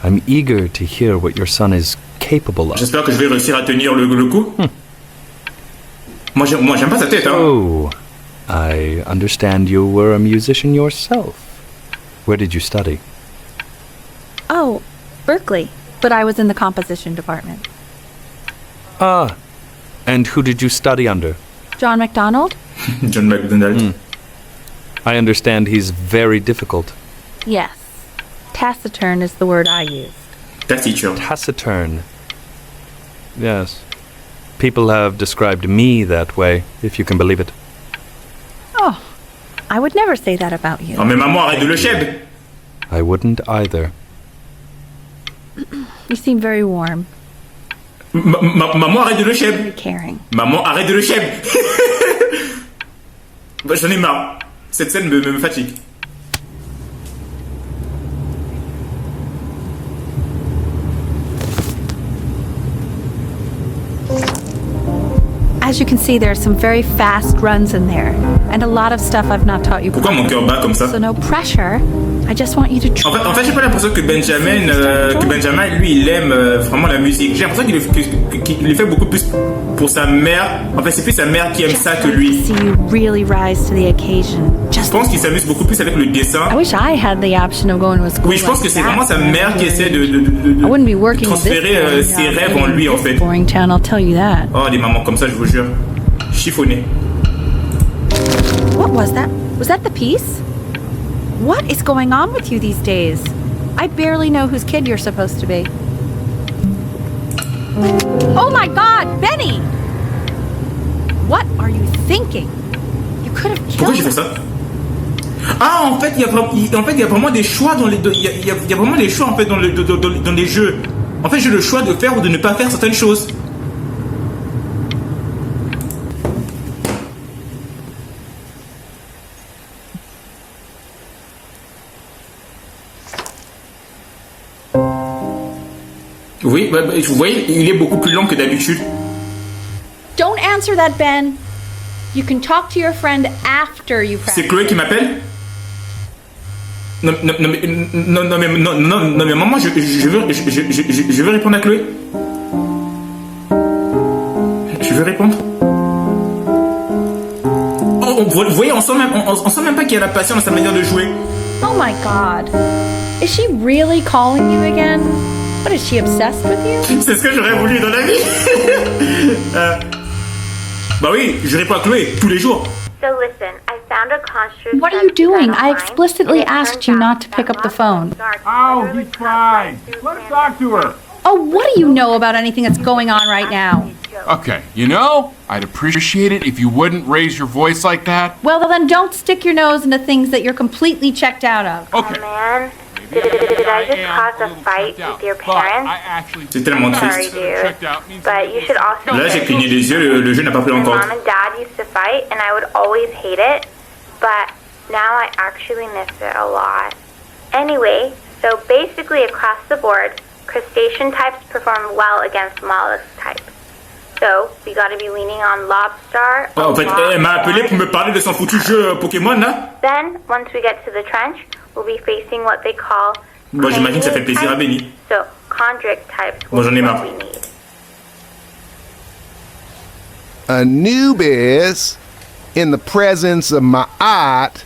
S2: I'm eager to hear what your son is capable of.
S1: J'espère que je vais réussir à tenir le coup. Moi, j'aime pas sa tête, hein.
S2: Oh, I understand you were a musician yourself. Where did you study?
S3: Oh, Berkeley. But I was in the composition department.
S2: Ah, and who did you study under?
S3: John MacDonald?
S1: John McDonald.
S2: I understand he's very difficult.
S3: Yes. Taciturn is the word I use.
S1: Taciturn.
S2: Taciturn. Yes. People have described me that way, if you can believe it.
S3: Oh, I would never say that about you.
S1: Oh, mais maman, arrête de le cheb.
S2: I wouldn't either.
S3: You seem very warm,
S1: Maman, arrête de le cheb.
S3: very caring.
S1: Maman, arrête de le cheb. Bah, j'en ai marre. Cette scène me fatigue.
S3: As you can see, there are some very fast runs in there, and a lot of stuff I've not taught you
S1: Pourquoi mon cœur bat comme ça?
S3: So no pressure. I just want you to try.
S1: En fait, j'ai pas l'impression que Benjamin, lui, il aime vraiment la musique. J'ai l'impression qu'il le fait beaucoup plus pour sa mère. En fait, c'est plus sa mère qui aime ça que lui.
S3: See you really rise to the occasion.
S1: Je
S3: Just
S1: pense qu'il s'amuse beaucoup plus avec le dessin.
S3: I wish I had the option of going to a school.
S1: Oui, je pense que c'est vraiment sa mère qui essaie de
S3: I wouldn't be working in this
S1: transférer
S3: boring
S1: ses
S3: town.
S1: rêves en lui, en fait.
S3: Boring town, I'll tell you that.
S1: Oh, des mamans comme ça, je vous jure. Chiffonné.
S3: What was that? Was that the piece? What is going on with you these days? I barely know whose kid you're supposed to be. Oh my God, Benny! What are you thinking? You could have
S1: Pourquoi
S3: killed
S1: j'ai fait
S3: him.
S1: ça? Ah, en fait, il y a vraiment des choix dans les il y a vraiment des choix en fait dans les jeux. En fait, j'ai le choix de faire ou de ne pas faire certaines choses. Oui, vous voyez, il est beaucoup plus long que d'habitude.
S3: Don't answer that, Ben. You can talk to your friend after you
S1: C'est
S3: practice.
S1: Chloé qui m'appelle? Non, mais maman, je veux répondre à Chloé. Je veux répondre. Oh, vous voyez, on sent même pas qu'il y a la passion dans sa manière de jouer.
S3: Oh my God. Is she really calling you again? What, is she obsessed with you?
S1: C'est ce que j'aurais voulu dans la vie. Bah oui, je réponds à Chloé tous les jours.
S8: So listen, I found a construct.
S3: What are you doing? I explicitly asked you not to pick up the phone.
S9: Oh, he's fine. Let's talk to her.
S3: Oh, what do you know about anything that's going on right now?
S4: Okay, you know, I'd appreciate it if you wouldn't raise your voice like that.
S3: Well, then don't stick your nose into things that you're completely checked out of.
S8: Oh
S4: Okay.
S8: man, did I just cause a fight with your parents?
S1: C'est tellement
S8: Sorry,
S1: triste.
S8: dude. But you should also
S1: Là, j'ai cligné des yeux, le jeu n'a pas pris
S8: my
S1: encore.
S8: mom and dad used to fight, and I would always hate it. But now I actually miss it a lot. Anyway, so basically across the board, crustacean types perform well against mollusk types. So we gotta be leaning on lobster.
S1: Oh, en fait, elle m'a appelé pour me parler de son foutu jeu Pokémon, là.
S8: Then, once we get to the trench, we'll be facing what they call
S1: Bon, j'imagine que ça fait plaisir à Benny.
S8: So, chondric types
S1: Bon,
S8: will
S1: j'en ai
S8: be
S1: marre.
S8: what we need.
S6: Anubis, in the presence of Ma'at,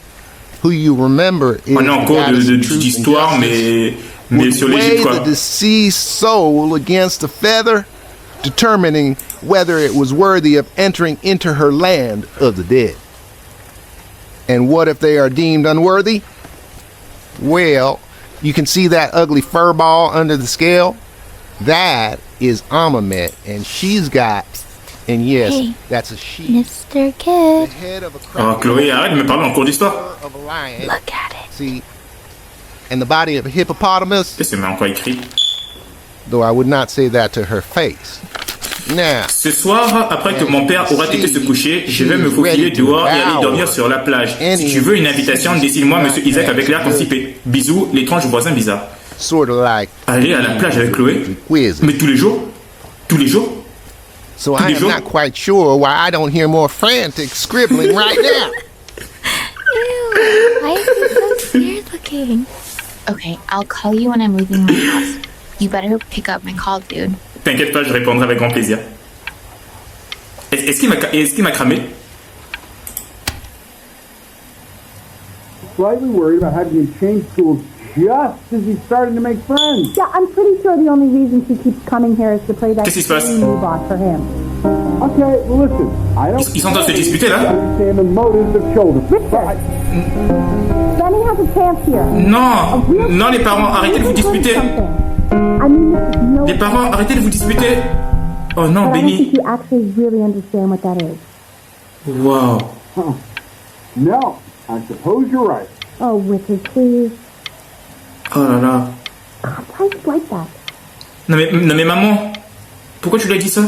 S6: who you remember is
S1: On est en cours
S6: goddess of truth and
S1: d'histoire,
S6: justice,
S1: mais
S6: would
S1: sur
S6: weigh
S1: l'Égypte, quoi.
S6: the deceased soul against a feather, determining whether it was worthy of entering into her land of the dead. And what if they are deemed unworthy? Well, you can see that ugly fur ball under the scale? That is Amamet, and she's got, and yes,
S5: Hey,
S6: that's a she.
S5: Mr.
S6: The
S5: Kid,
S6: head of a
S1: Oh, Chloé, arrête de me parler en cours d'histoire.
S6: of a lion.
S5: look at it.
S6: See, and the body of a hippopotamus,
S1: C'est même encore écrit.
S6: though I would not say that to her face. Now,
S1: Ce soir, après que mon père aura été se coucher, je vais me faufiler dehors et aller dormir sur la plage. Si tu veux une invitation, dessine-moi Monsieur Isaac avec l'air constipé. Bisous, l'étrange voisin bizarre.
S6: sort of like
S1: Aller à la plage avec Chloé?
S6: quiz.
S1: Mais tous les jours? Tous les jours?
S6: So I am not quite sure why I don't hear more frantic scribbling right now.
S5: Ew, why is he so scared looking? Okay, I'll call you when I'm leaving my house. You better pick up my call, dude.
S1: T'inquiète pas, je répondrai avec grand plaisir. Est-ce qu'il m'a cramé?
S9: Slightly worried about having to change schools just as he's starting to make friends.
S10: Yeah, I'm pretty sure the only reason she keeps coming here is to play that
S1: Qu'est-ce qui se passe?
S10: new boss for him.
S9: Okay, well listen, I don't
S1: Ils sont en train de se disputer là?
S9: understand the motives of children.
S10: Richard, Benny has a chance here.
S1: Non! Non, les parents, arrêtez de vous disputer!
S10: I mean, no,
S1: Les parents, arrêtez de vous disputer! Oh non,
S10: but I don't
S1: Benny!
S10: think you actually really understand what that is.
S1: Wow!
S9: No, I suppose you're right.
S10: Oh, Richard, please.
S1: Oh là là!
S10: God, why is it like that?
S1: Non mais maman! Pourquoi tu lui as dit ça?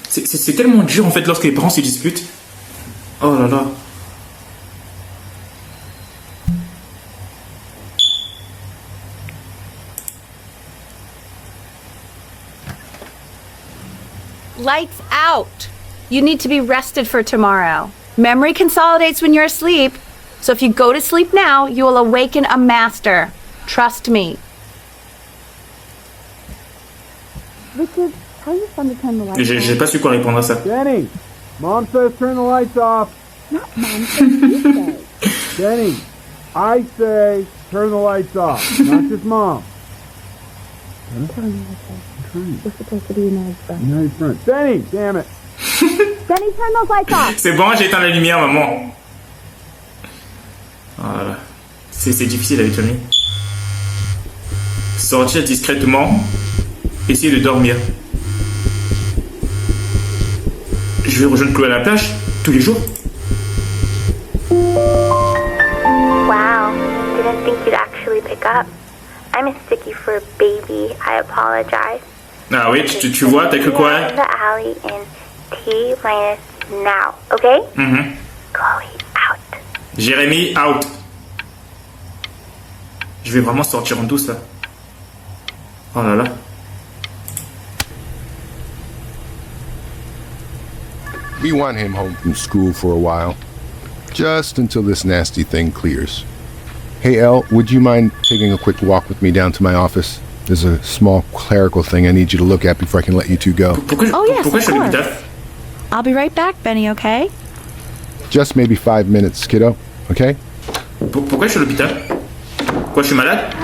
S1: C'est tellement dur en fait lorsque les parents se disputent. Oh là là!
S3: Lights out. You need to be rested for tomorrow. Memory consolidates when you're asleep. So if you go to sleep now, you will awaken a master. Trust me.
S10: Richard, tell your son to turn the lights
S1: J'ai pas su quoi répondre à ça.
S9: Denny, Mom says turn the lights off.
S10: Not Mom, so you say.
S9: Denny, I say turn the lights off, not just Mom.
S10: Tell me what say. We're supposed to be United's friends.
S9: United friends. Denny, damn it.
S10: Benny, turn those lights off.
S1: C'est bon, j'ai éteint la lumière, maman. Voilà. C'est difficile avec Tony. Sortir discrètement. Essayer de dormir. Je vais rejoindre Chloé à la plage tous les jours.
S8: Wow, didn't think you'd actually pick up. I'm a sticky for a baby. I apologize.
S1: Ah oui, tu vois, t'as cru quoi?
S8: In the alley in T minus now, okay? Chloe, out.
S1: Jérémy, out. Je vais vraiment sortir en douce là. Oh là là.
S6: We want him home from school for a while, just until this nasty thing clears. Hey, Elle, would you mind taking a quick walk with me down to my office? There's a small clerical thing I need you to look at before I can let you two go.
S3: Oh, yes,
S1: pourquoi
S3: of
S1: je suis à
S3: course.
S1: l'hôpital?
S3: I'll be right back, Benny, okay?
S6: Just maybe 5 minutes, kiddo, okay?
S1: Pourquoi je suis à l'hôpital? Pourquoi je suis malade?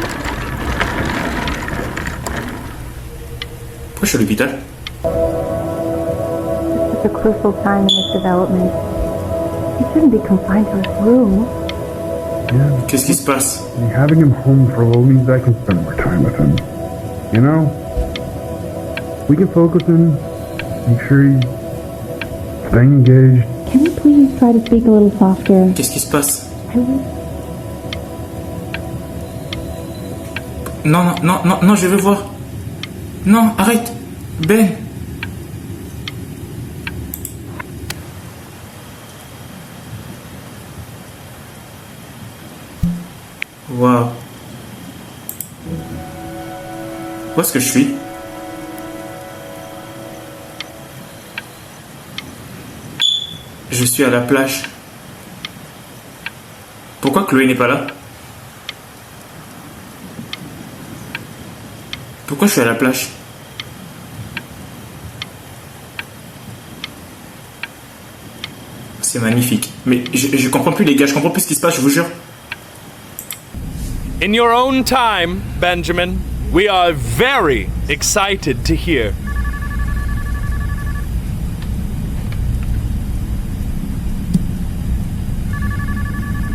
S1: Pourquoi je suis à l'hôpital?
S10: It's a crucial time in his development. He shouldn't be confined to his room.
S1: Qu'est-ce qui se passe?
S9: Having him home for a little means I can spend more time with him. You know, we can focus and make sure he's staying engaged.
S10: Can you please try to speak a little softer?
S1: Qu'est-ce qui se passe?
S10: I will.
S1: Non, non, non, non, non, je veux voir. Non, arrête. Ben. Waouh. Où est-ce que je suis? Je suis à la plage. Pourquoi Chloé n'est pas là? Pourquoi je suis à la plage? C'est magnifique. Mais je comprends plus les gars, je comprends plus ce qui se passe, je vous jure.
S2: In your own time, Benjamin, we are very excited to hear.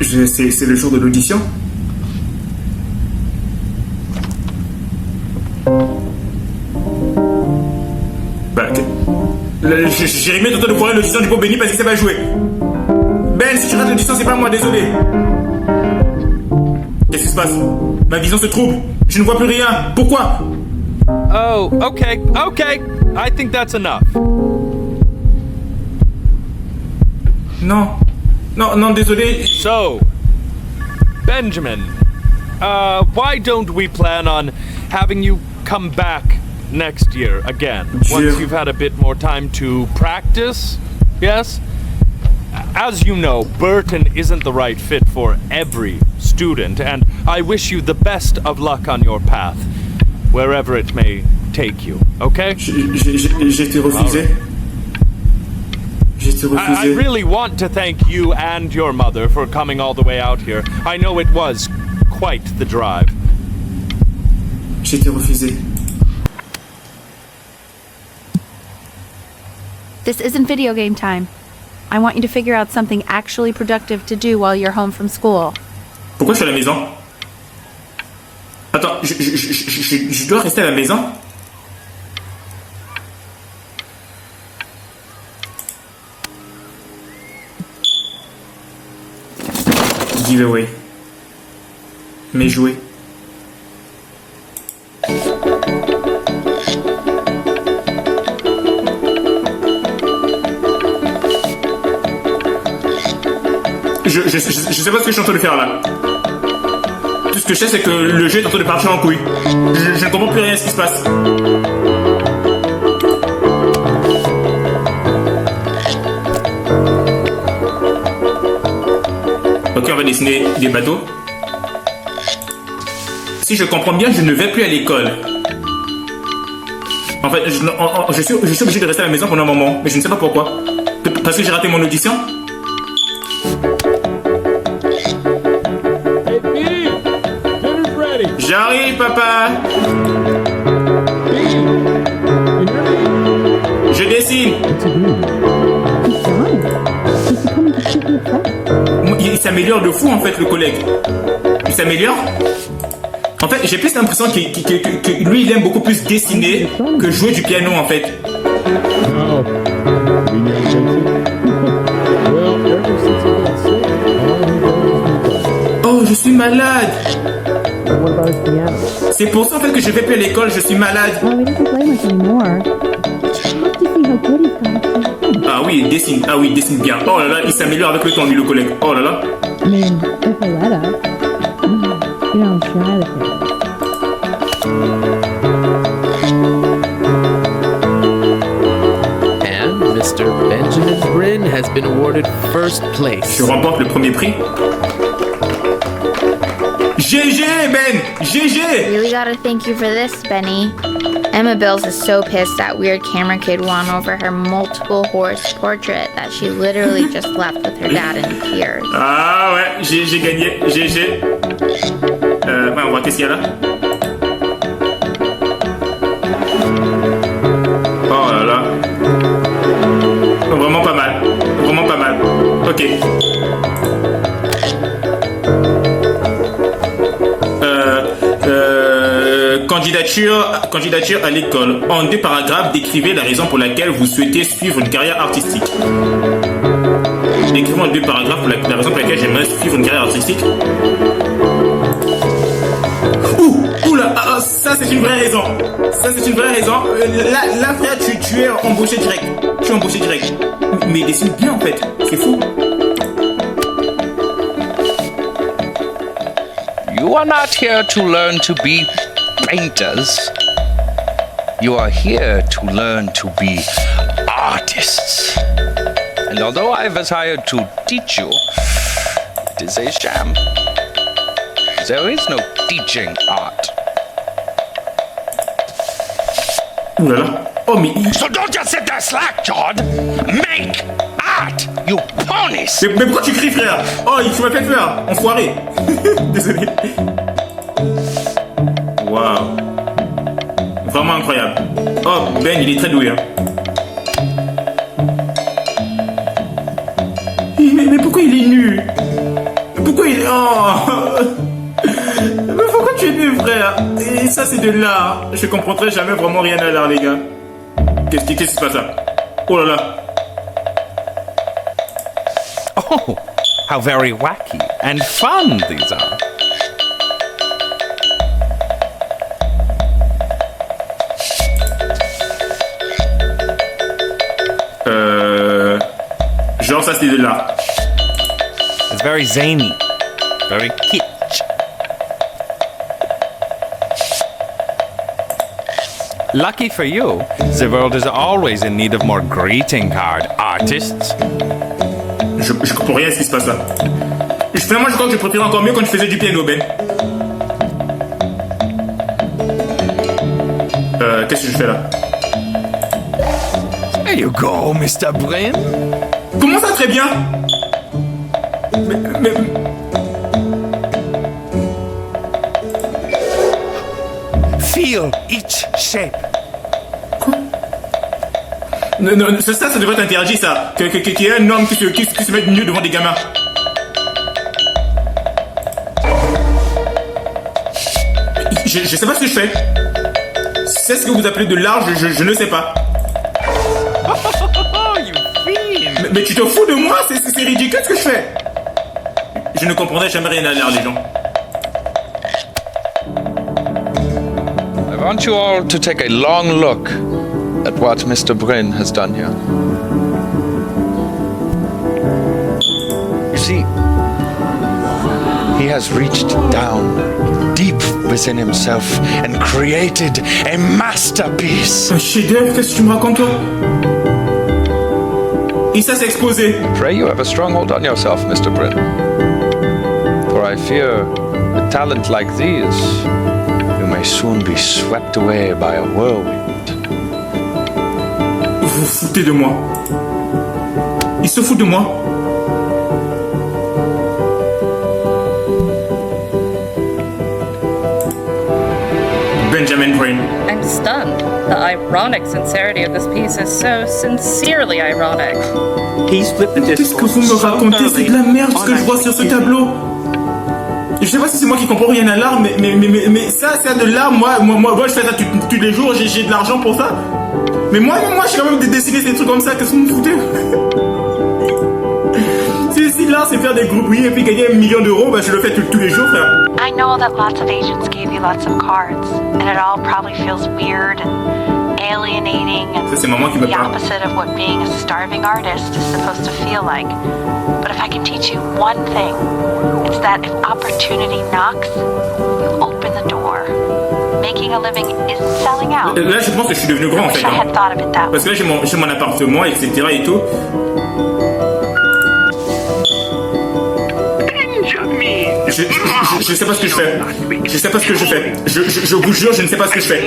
S1: C'est le jour de l'audition? Bah, Jérémy est en train de courir l'audition du pauvre Benny parce qu'il sait pas jouer. Ben, si tu rates l'audition, c'est pas moi, désolé. Qu'est-ce qui se passe? Ma vision se trouble. Je ne vois plus rien. Pourquoi?
S2: Oh, okay, okay. I think that's enough.
S1: Non. Non, non, désolé.
S2: So, Benjamin, why don't we plan on having you come back next year again? Once you've had a bit more time to practice, yes? As you know, Burton isn't the right fit for every student, and I wish you the best of luck on your path, wherever it may take you, okay?
S1: J'ai été refusé.
S2: I really want to thank you and your mother for coming all the way out here. I know it was quite the drive.
S1: J'ai été refusé.
S3: This isn't video game time. I want you to figure out something actually productive to do while you're home from school.
S1: Pourquoi je suis à la maison? Attends, je dois rester à la maison? Giveaway. Mes jouets. Je sais pas ce que je suis en train de faire là. Tout ce que je sais, c'est que le jeu est en train de partir en couille. Je ne comprends plus rien à ce qui se passe. Ok, on va dessiner des bateaux. Si je comprends bien, je ne vais plus à l'école. En fait, je suis obligé de rester à la maison pendant un moment, mais je ne sais pas pourquoi. Parce que j'ai raté mon audition? J'arrive, papa. Je dessine. Il s'améliore de fou en fait, le collègue. Il s'améliore. En fait, j'ai plus l'impression que lui, il aime beaucoup plus dessiner que jouer du piano en fait. Oh, je suis malade. C'est pour ça en fait que je vais plus à l'école, je suis malade. Ah oui, il dessine. Ah oui, il dessine bien. Oh là là, il s'améliore avec le temps, lui, le collègue. Oh là là.
S11: And Mr. Benjamin Bryn has been awarded first place.
S1: Je remporte le premier prix. GG, Ben! GG!
S5: Really gotta thank you for this, Benny. Emma Bills is so pissed that weird camera kid won over her multiple horse portrait that she literally just left with her dad in tears.
S1: Ah ouais, j'ai gagné. GG. On va voir qu'est-ce qu'il y a là. Oh là là. Vraiment pas mal. Vraiment pas mal. Ok. candidature à l'école. En 2 paragraphes, décrivez la raison pour laquelle vous souhaitez suivre une carrière artistique. Décrivons en 2 paragraphes la raison pour laquelle j'aimerais suivre une carrière artistique. Oula, ça c'est une vraie raison. Ça c'est une vraie raison. Là frère, tu es embauché direct. Tu es embauché direct. Mais dessine bien en fait. C'est fou.
S12: You are not here to learn to be painters. You are here to learn to be artists. And although I was hired to teach you, it is a sham. There is no teaching art.
S1: Ouh là là. Oh mais...
S12: So don't just sit there slack, John. Make art, you ponies.
S1: Mais pourquoi tu cries, frère? Oh, tu m'as fait peur. Enfoiré. Désolé. Waouh. Vraiment incroyable. Oh, Ben, il est très doué. Hein. Mais pourquoi il est nu? Pourquoi il est... Oh. Mais pourquoi tu es nu, frère? Et ça, c'est de l'art. Je comprendrai jamais vraiment rien à l'art, les gars. Qu'est-ce qui se passe là? Oh là là.
S12: Oh, how very wacky and fun these are.
S1: Genre ça c'est de l'art.
S12: It's very zany, very kitsch. Lucky for you, the world is always in need of more greeting card artists.
S1: Je comprends rien à ce qui se passe là. Finalement, je crois que je préfère encore mieux quand je faisais du piano, Ben. Qu'est-ce que je fais là?
S12: There you go, Mr. Brin.
S1: Comment ça, très bien? Mais...
S12: Feel each shape.
S1: Quoi? Non, ça devrait être interdit, ça. Qu'il y ait un homme qui se mette nu devant des gamins. Je sais pas ce que je fais. C'est ce que vous appelez de l'art, je ne sais pas. Mais tu te fous de moi? C'est ridicule ce que je fais. Je ne comprendrai jamais rien à l'art, les gens.
S12: I want you all to take a long look at what Mr. Brin has done here. You see, he has reached down deep within himself and created a masterpiece.
S1: Un chef-d'œuvre, qu'est-ce que tu me racontes, toi? Et ça s'est exposé.
S12: Pray you have a strong hold on yourself, Mr. Brin. For I fear a talent like these, you may soon be swept away by a whirlwind.
S1: Vous vous foutez de moi. Il se fout de moi. Benjamin Brain.
S13: I'm stunned. The ironic sincerity of this piece is so sincerely ironic.
S1: Qu'est-ce que vous me racontez? C'est de la merde ce que je vois sur ce tableau. Je sais pas si c'est moi qui comprends rien à l'art, mais ça, c'est de l'art. Moi, je fais ça tous les jours. J'ai de l'argent pour ça. Mais moi, je suis quand même de dessiner des trucs comme ça. Qu'est-ce que vous me foutez? Si l'art, c'est faire des groupes, oui, et puis gagner 1 million d'euros, bah, je le fais tous les jours, frère.
S14: I know that lots of agents gave you lots of cards, and it all probably feels weird and alienating and the opposite of what being a starving artist is supposed to feel like. But if I can teach you one thing, it's that if opportunity knocks, you open the door. Making a living isn't selling out.
S1: Là, je pense que je suis devenu grand, en fait. Hein. Parce que là, j'ai mon appartement, etc. et tout. Je sais pas ce que je fais. Je sais pas ce que je fais. Je vous jure, je ne sais pas ce que je fais.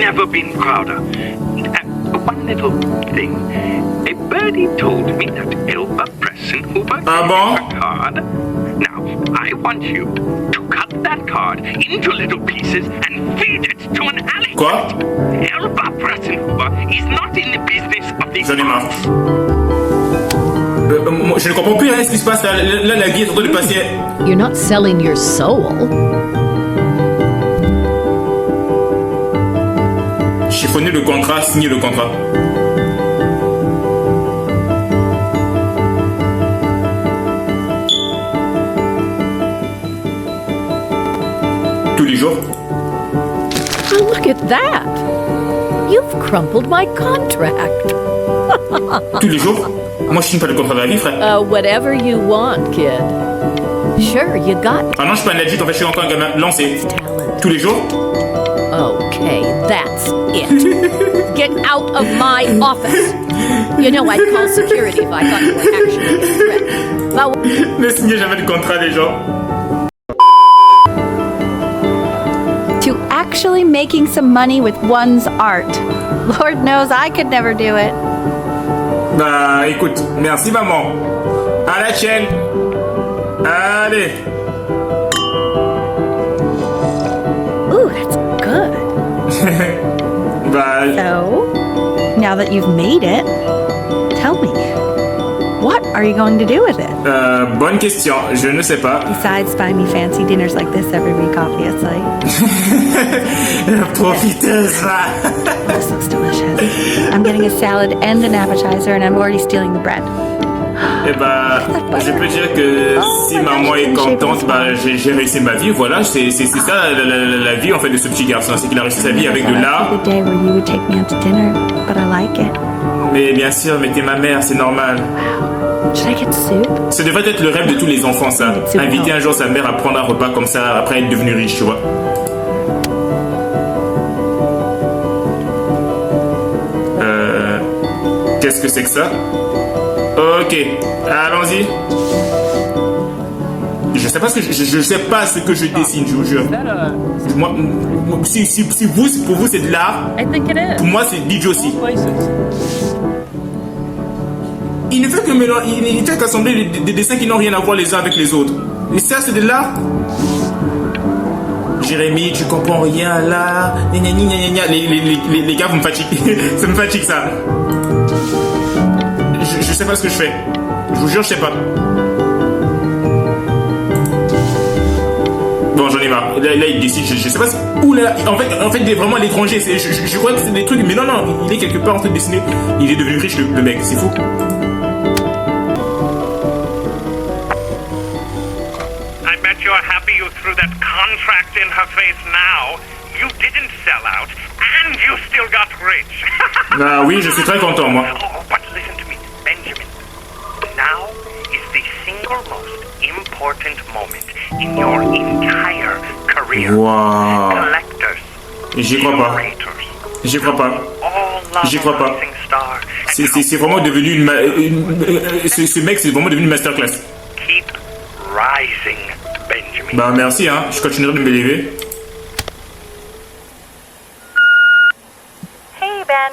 S1: Ah bon?
S15: Now, I want you to cut that card into little pieces and feed it to an alley.
S1: Quoi?
S15: Elba Pressenhuber is not in the business of the
S1: J'en ai marre. Je ne comprends plus rien ce qui se passe là. Là, la vie est en train de passer.
S16: You're not selling your soul.
S1: Prenez le contrat, signez le contrat. Tous les jours.
S16: Oh, look at that. You've crumpled my contract.
S1: Tous les jours. Moi, je signe pas le contrat de la vie, frère.
S16: Whatever you want, kid. Sure, you got.
S1: Ah non, je suis pas un adulte, en fait, je suis encore un gamin. Lancé. Tous les jours.
S16: Okay, that's it. Get out of my office. You know, I'd call security if I thought you were actually a threat.
S1: Ne signez jamais le contrat, les gens.
S3: To actually making some money with one's art. Lord knows I could never do it.
S1: Bah, écoute, merci, maman. À la chaîne. Allez.
S3: Ooh, that's good.
S1: Bah.
S3: So, now that you've made it, tell me, what are you going to do with it?
S1: Bonne question, je ne sais pas.
S3: Besides buying me fancy dinners like this every week, obviously.
S1: Profiteuse, va.
S3: This looks delicious. I'm getting a salad and an appetizer, and I'm already stealing the bread.
S1: Eh bah, je peux dire que si maman est contente, bah, j'ai réussi ma vie, voilà, c'est ça la vie en fait de ce petit garçon, c'est qu'il a réussi sa vie avec de l'art. Mais bien sûr, mais t'es ma mère, c'est normal. Ça devrait être le rêve de tous les enfants, ça. Inviter un jour sa mère à prendre un repas comme ça, après être devenu riche, tu vois. Qu'est-ce que c'est que ça? Ok, allons-y. Je sais pas ce que je dessine, je vous jure. Moi, si vous, pour vous c'est de l'art, pour moi c'est d'idiotie. Il ne fait qu'assembler des dessins qui n'ont rien à voir les uns avec les autres. Et ça c'est de l'art. Jérémy, tu comprends rien là. Les gars, vous me fatiguez. Ça me fatigue ça. Je sais pas ce que je fais. Je vous jure, je sais pas. Bon, j'en ai marre. Là, il décide. Je sais pas. Où là. En fait, vraiment l'étranger. Je crois que c'est des trucs. Mais non, il est quelque part en train de dessiner. Il est devenu riche, le mec. C'est fou.
S15: I bet you're happy you threw that contract in her face now. You didn't sell out, and you still got rich.
S1: Ah oui, je suis très content, moi.
S15: Oh, but listen to me, Benjamin. Now is the single most important moment in your entire career.
S1: Wow.
S15: Collectors,
S1: J'y crois pas. J'y crois pas. J'y crois pas. C'est vraiment devenu ce mec, c'est vraiment devenu une masterclass.
S15: Keep rising, Benjamin.
S1: Bah merci, hein. Je continuerai de me lever.
S8: Hey, Ben.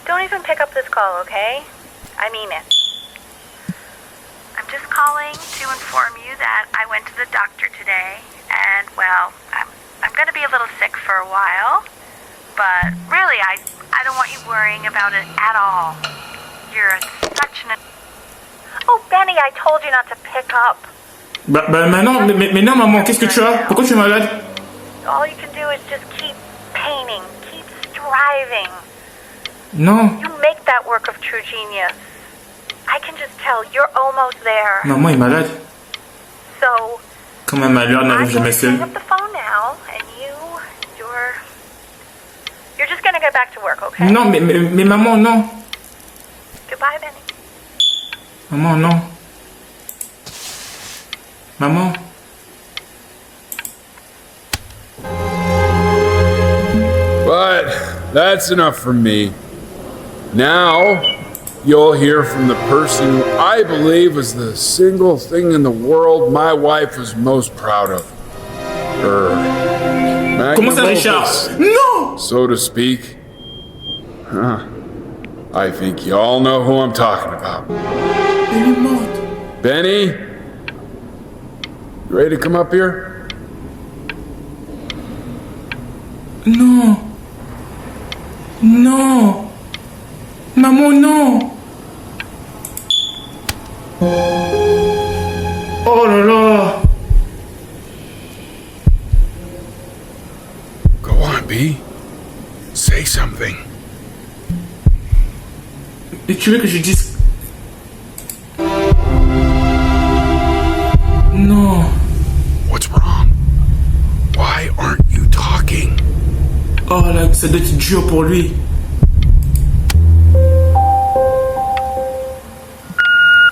S8: Don't even pick up this call, okay? I mean it. I'm just calling to inform you that I went to the doctor today, and, well, I'm going to be a little sick for a while, but really, I don't want you worrying about it at all. You're such an... Oh, Benny, I told you not to pick up.
S1: Bah maintenant, mais non, maman, qu'est-ce que tu as? Pourquoi tu es malade?
S8: All you can do is just keep painting, keep striving.
S1: Non.
S8: You make that work of true genius. I can just tell you're almost there.
S1: Maman est malade.
S8: So,
S1: Quand un malheur n'arrive jamais seul.
S8: hang up the phone now, and you're just gonna get back to work, okay?
S1: Non, mais maman, non.
S8: Goodbye, Benny.
S1: Maman, non. Maman.
S4: But that's enough from me. Now, you'll hear from the person who I believe was the single thing in the world my wife was most proud of. Her
S1: Comment ça, Richard? Non!
S4: so to speak. Huh. I think you all know who I'm talking about.
S1: Elle est morte.
S4: Benny? You ready to come up here?
S1: Non. Non. Maman, non. Oh là là.
S4: Go on, B. Say
S1: Et tu veux que je dise... Non.
S4: What's wrong? Why aren't you talking?
S1: Oh là, ça doit être dur pour lui.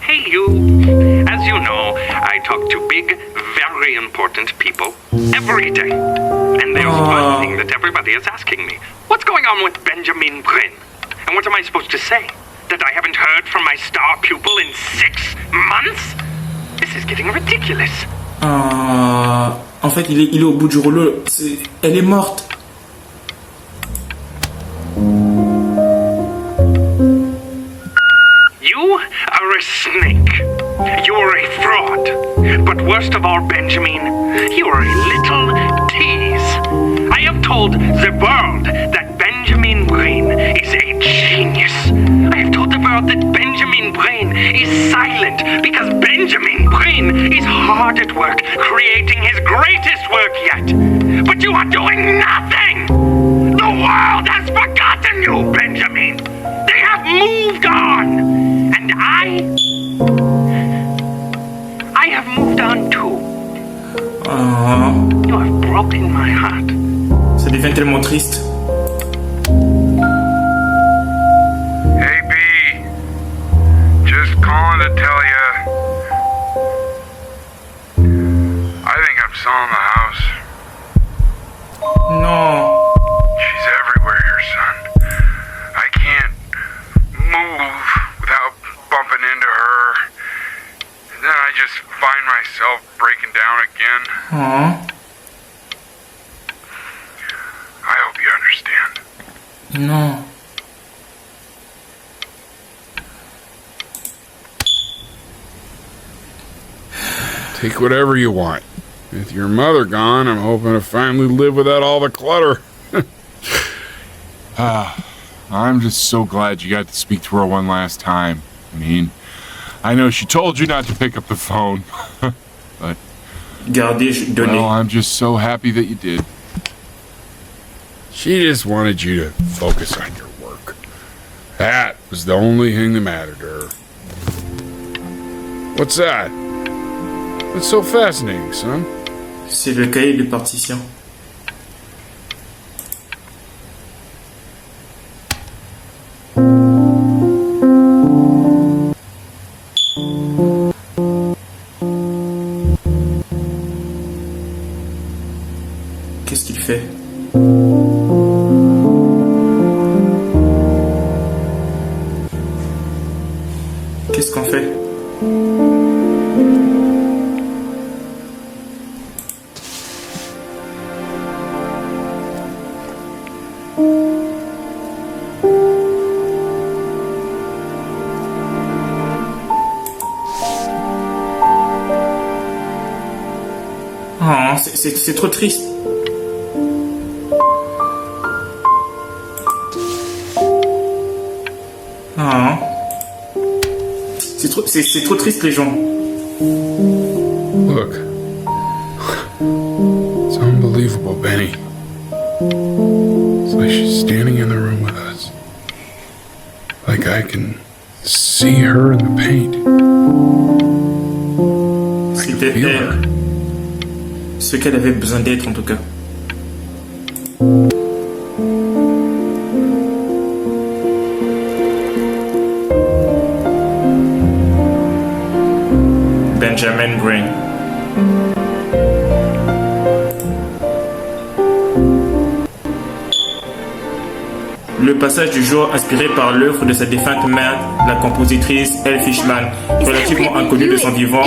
S15: Hey, you. As you know, I talk to big, very important people every day. And there's one thing that everybody is asking me. What's going on with Benjamin Brin? And what am I supposed to say? That I haven't heard from my star pupil in 6 months? This is getting ridiculous.
S1: En fait, il est au bout du rouleau. Elle est morte.
S15: You are a snake. You are a fraud. But worst of all, Benjamin, you are a little tease. I have told the world that Benjamin Brain is a genius. I have told the world that Benjamin Brain is silent because Benjamin Brain is hard at work creating his greatest work yet. But you are doing nothing! The world has forgotten you, Benjamin! They have moved on! And I have moved on too. You have broken my heart.
S1: Ça devient tellement triste.
S9: Hey, B. Just calling to tell ya. I think I'm selling the house.
S1: No.
S9: She's everywhere here, son. I can't move without bumping into her. And then I just find myself breaking down again. I hope you understand.
S1: No.
S4: Take whatever you want. With your mother gone, I'm hoping to finally live without all the clutter. I'm just so glad you got to speak to her one last time. I mean, I know she told you not to pick up the phone, but...
S1: Gardez, donner.
S4: Well, I'm just so happy that you did. She just wanted you to focus on your work. That was the only thing that mattered to her. What's that? What's so fascinating, son?
S1: C'est le cahier de partition. Qu'est-ce qu'il fait? Qu'est-ce qu'on fait? Oh, c'est trop triste. Oh. C'est trop triste, les gens.
S4: Look. It's unbelievable, Benny. It's like she's standing in the room with us. Like I can see her in the paint.
S1: C'était elle. Ce qu'elle avait besoin d'être, en tout cas. Benjamin Brain. Le passage du jour inspiré par l'œuvre de sa défunte mère, la compositrice Elle Fishman, relativement inconnue de son vivant,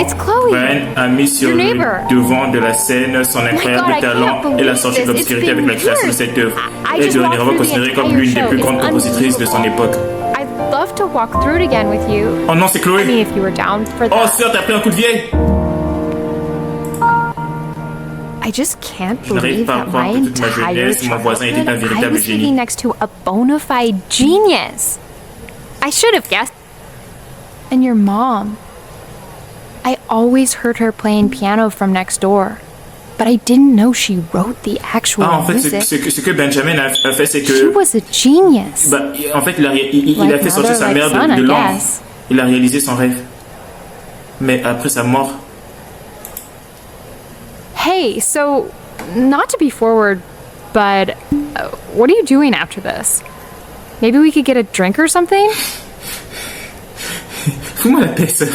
S1: Brian a mis sur le devant de la scène son incroyable talent et l'a sorti de l'obscurité avec la création de cette œuvre. Elle est dorénavant considérée comme l'une des plus grandes compositrices de son époque.
S17: Love to walk through it again with you.
S1: Oh non, c'est Chloé.
S17: I mean, if you were down for that.
S1: Oh sœur, t'as pris un coup de vieille.
S17: I just can't believe that my entire childhood I was sitting next to a bona fide genius. I should have guessed. And your mom. I always heard her playing piano from next door. but I didn't know she wrote the actual
S1: en fait,
S17: music.
S1: ce que Benjamin a fait, c'est que...
S17: She was a genius.
S1: Bah, en fait, il a fait sortir sa mère de l'angle. Il a réalisé son rêve. Mais après sa mort...
S7: Hey, so, not to be forward, but what are you doing after this? Maybe we could get a drink or something?
S1: Comment la paix, ça?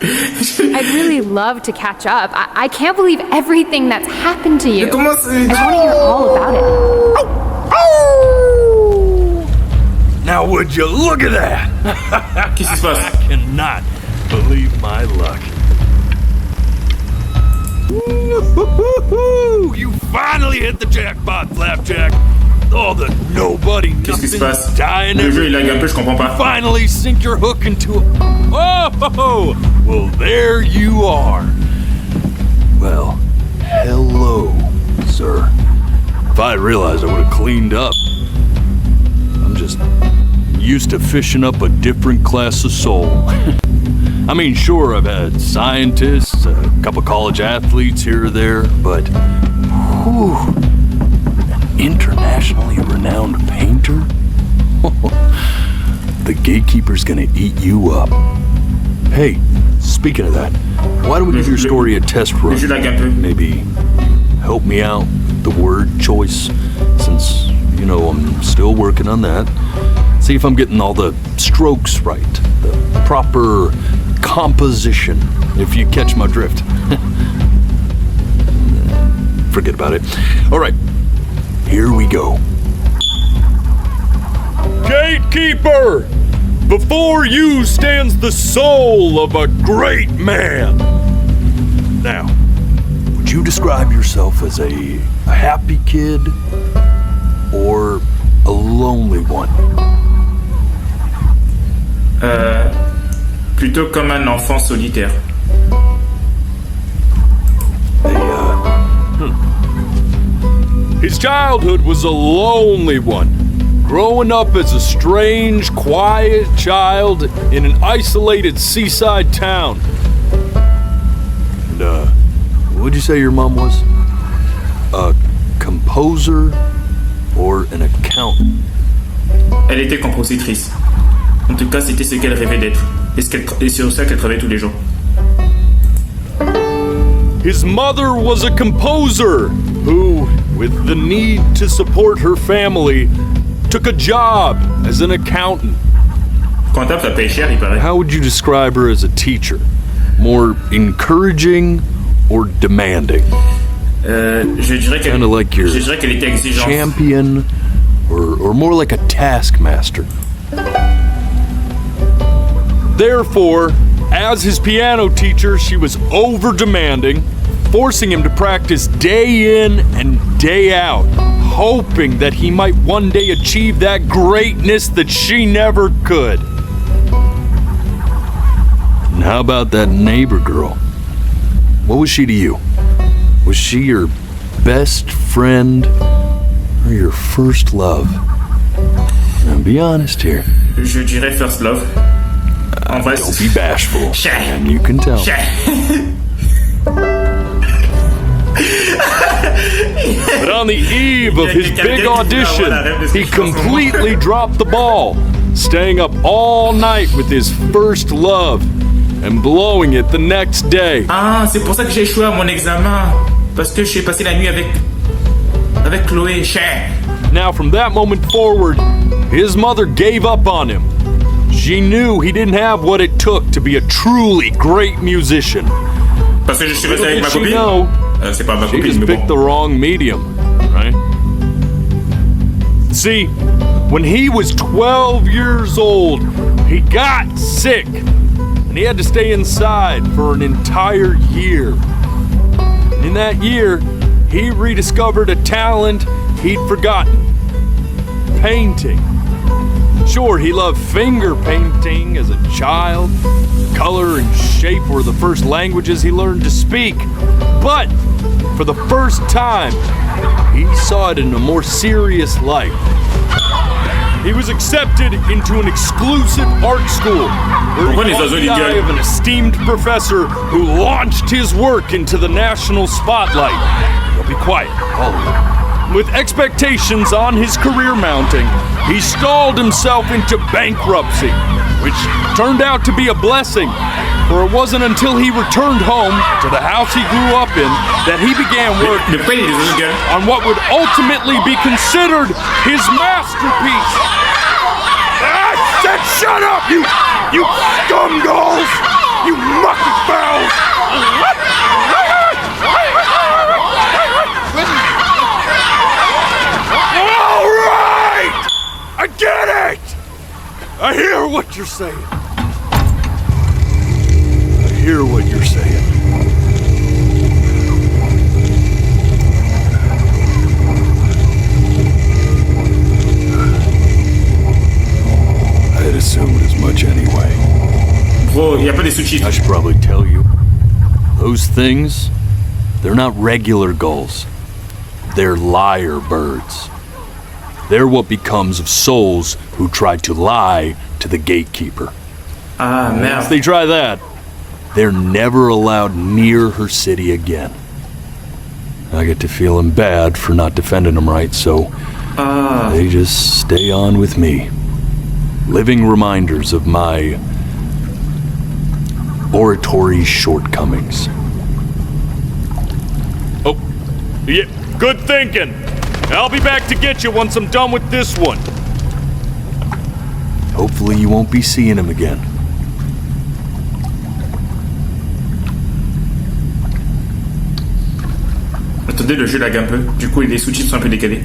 S7: I'd really love to catch up. I can't believe everything that's happened to you. I want to hear all about it.
S2: Now would you look at that?
S1: Qu'est-ce qui se passe?
S2: I cannot believe my luck. You finally hit the jackpot, Flapjack. Oh, the nobody.
S1: Qu'est-ce qui se passe?
S2: Dying.
S1: Le jeu il lag un peu, je comprends pas.
S2: Finally sink your hook into a... Oh, well there you are. Well, hello, sir. If I realized I would have cleaned up. I'm just used to fishing up a different class of soul. I mean, sure, I've had scientists, a couple college athletes here or there, but whew, an internationally renowned painter? The gatekeeper's gonna eat you up. Hey, speaking of that, why don't we give your story a test run? Maybe help me out with the word choice, since, you know, I'm still working on that. See if I'm getting all the strokes right, the proper composition, if you catch my drift. Forget about it. All right, here we go. Gatekeeper! Before you stands the soul of a great man. Now, would you describe yourself as a happy kid or a lonely one?
S1: Plutôt comme un enfant solitaire.
S2: His childhood was a lonely one, growing up as a strange, quiet child in an isolated seaside town. And, what'd you say your mom was? A composer or an accountant?
S1: Elle était compositrice. En tout cas, c'était ce qu'elle rêvait d'être. Et sur ça qu'elle travaillait tous les jours.
S2: His mother was a composer who, with the need to support her family, took a job as an accountant.
S1: Comptable, ça paye cher, il paraît.
S2: How would you describe her as a teacher? More encouraging or demanding?
S1: Je dirais qu'elle était exigeante.
S2: Champion or more like a taskmaster. Therefore, as his piano teacher, she was over-demanding, forcing him to practice day in and day out, hoping that he might one day achieve that greatness that she never could. And how about that neighbor girl? What was she to you? Was she your best friend or your first love? Now be honest here.
S1: Je dirais first love. En vrai,
S2: don't be bashful. And you can tell. But on the eve of his big audition, he completely dropped the ball, staying up all night with his first love and blowing it the next day.
S1: Ah, c'est pour ça que j'ai échoué à mon examen. Parce que j'ai passé la nuit avec Chloé.
S2: Now, from that moment forward, his mother gave up on him. She knew he didn't have what it took to be a truly great musician.
S1: Parce que je suis resté avec ma copine. C'est pas ma
S2: She
S1: copine,
S2: just
S1: mais
S2: picked the wrong medium, right? See, when he was 12 years old, he got sick, and he had to stay inside for an entire year. In that year, he rediscovered a talent he'd forgotten: painting. Sure, he loved finger painting as a child. Color and shape were the first languages he learned to speak. But for the first time, he saw it in a more serious light. he was accepted into an exclusive art school where he caught the eye of an esteemed professor who launched his work into the national spotlight. Now be quiet, all of you. With expectations on his career mounting, he stalled himself into bankruptcy, which turned out to be a blessing, for it wasn't until he returned home to the house he grew up in that he began work on what would ultimately be considered his masterpiece. I said shut up, you scumgalls! You mucky fowls! All right! I get it! I hear what you're saying. I hear what you're saying. I had assumed as much anyway.
S1: Bro, y a pas des sous-titres.
S2: I should probably tell you. Those things, they're not regular gulls. They're lyre birds. They're what becomes of souls who try to lie to the gatekeeper.
S1: Ah, merde.
S2: Once they try that, they're never allowed near her city again. I get to feeling bad for not defending them right, so they just stay on with me. Living reminders of my oratory shortcomings. Oh, yeah, good thinking. I'll be back to get you once I'm done with this one. Hopefully you won't be seeing him again.
S1: Attendez, le jeu lag un peu. Du coup, les sous-titres sont un peu décalés.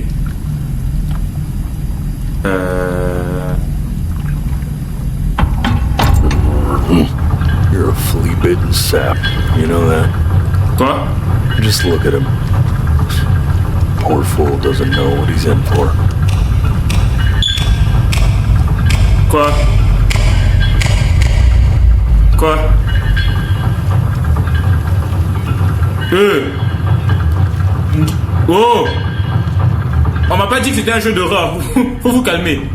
S2: You're a flea-bitten sap. You know that?
S1: Quoi?
S2: Just look at him. Poor fool doesn't know what he's in for.
S1: Quoi? Quoi? Oh! On m'a pas dit que c'était un jeu d'horreur. Faut vous calmer.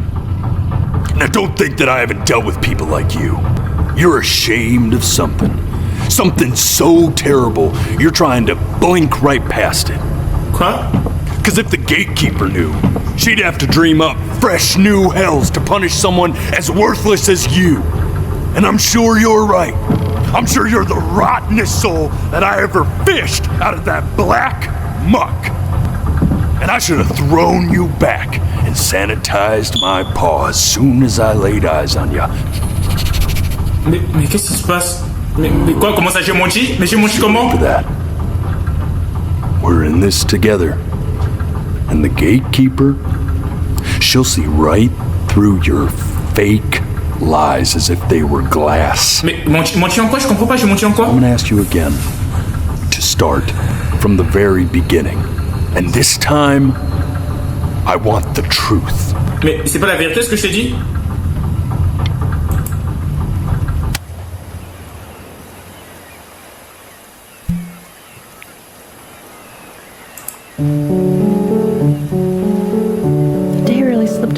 S2: Now don't think that I haven't dealt with people like you. You're ashamed of something. Something so terrible, you're trying to blink right past it.
S1: Quoi?
S2: Because if the gatekeeper knew, she'd have to dream up fresh new hells to punish someone as worthless as you. And I'm sure you're right. I'm sure you're the rottenest soul that I ever fished out of that black muck. And I should have thrown you back and sanitized my paw as soon as I laid eyes on you.
S1: Mais qu'est-ce qui se passe? Mais quoi? Comment ça, j'ai mon chi? Mais j'ai mon chi comment?
S2: That. We're in this together. And the gatekeeper, she'll see right through your fake lies as if they were glass.
S1: Mais mon chi en quoi? Je comprends pas, j'ai mon chi en quoi?
S2: I'm gonna ask you again to start from the very beginning. And this time, I want the truth.
S1: Mais c'est pas la vérité ce que je t'ai dit?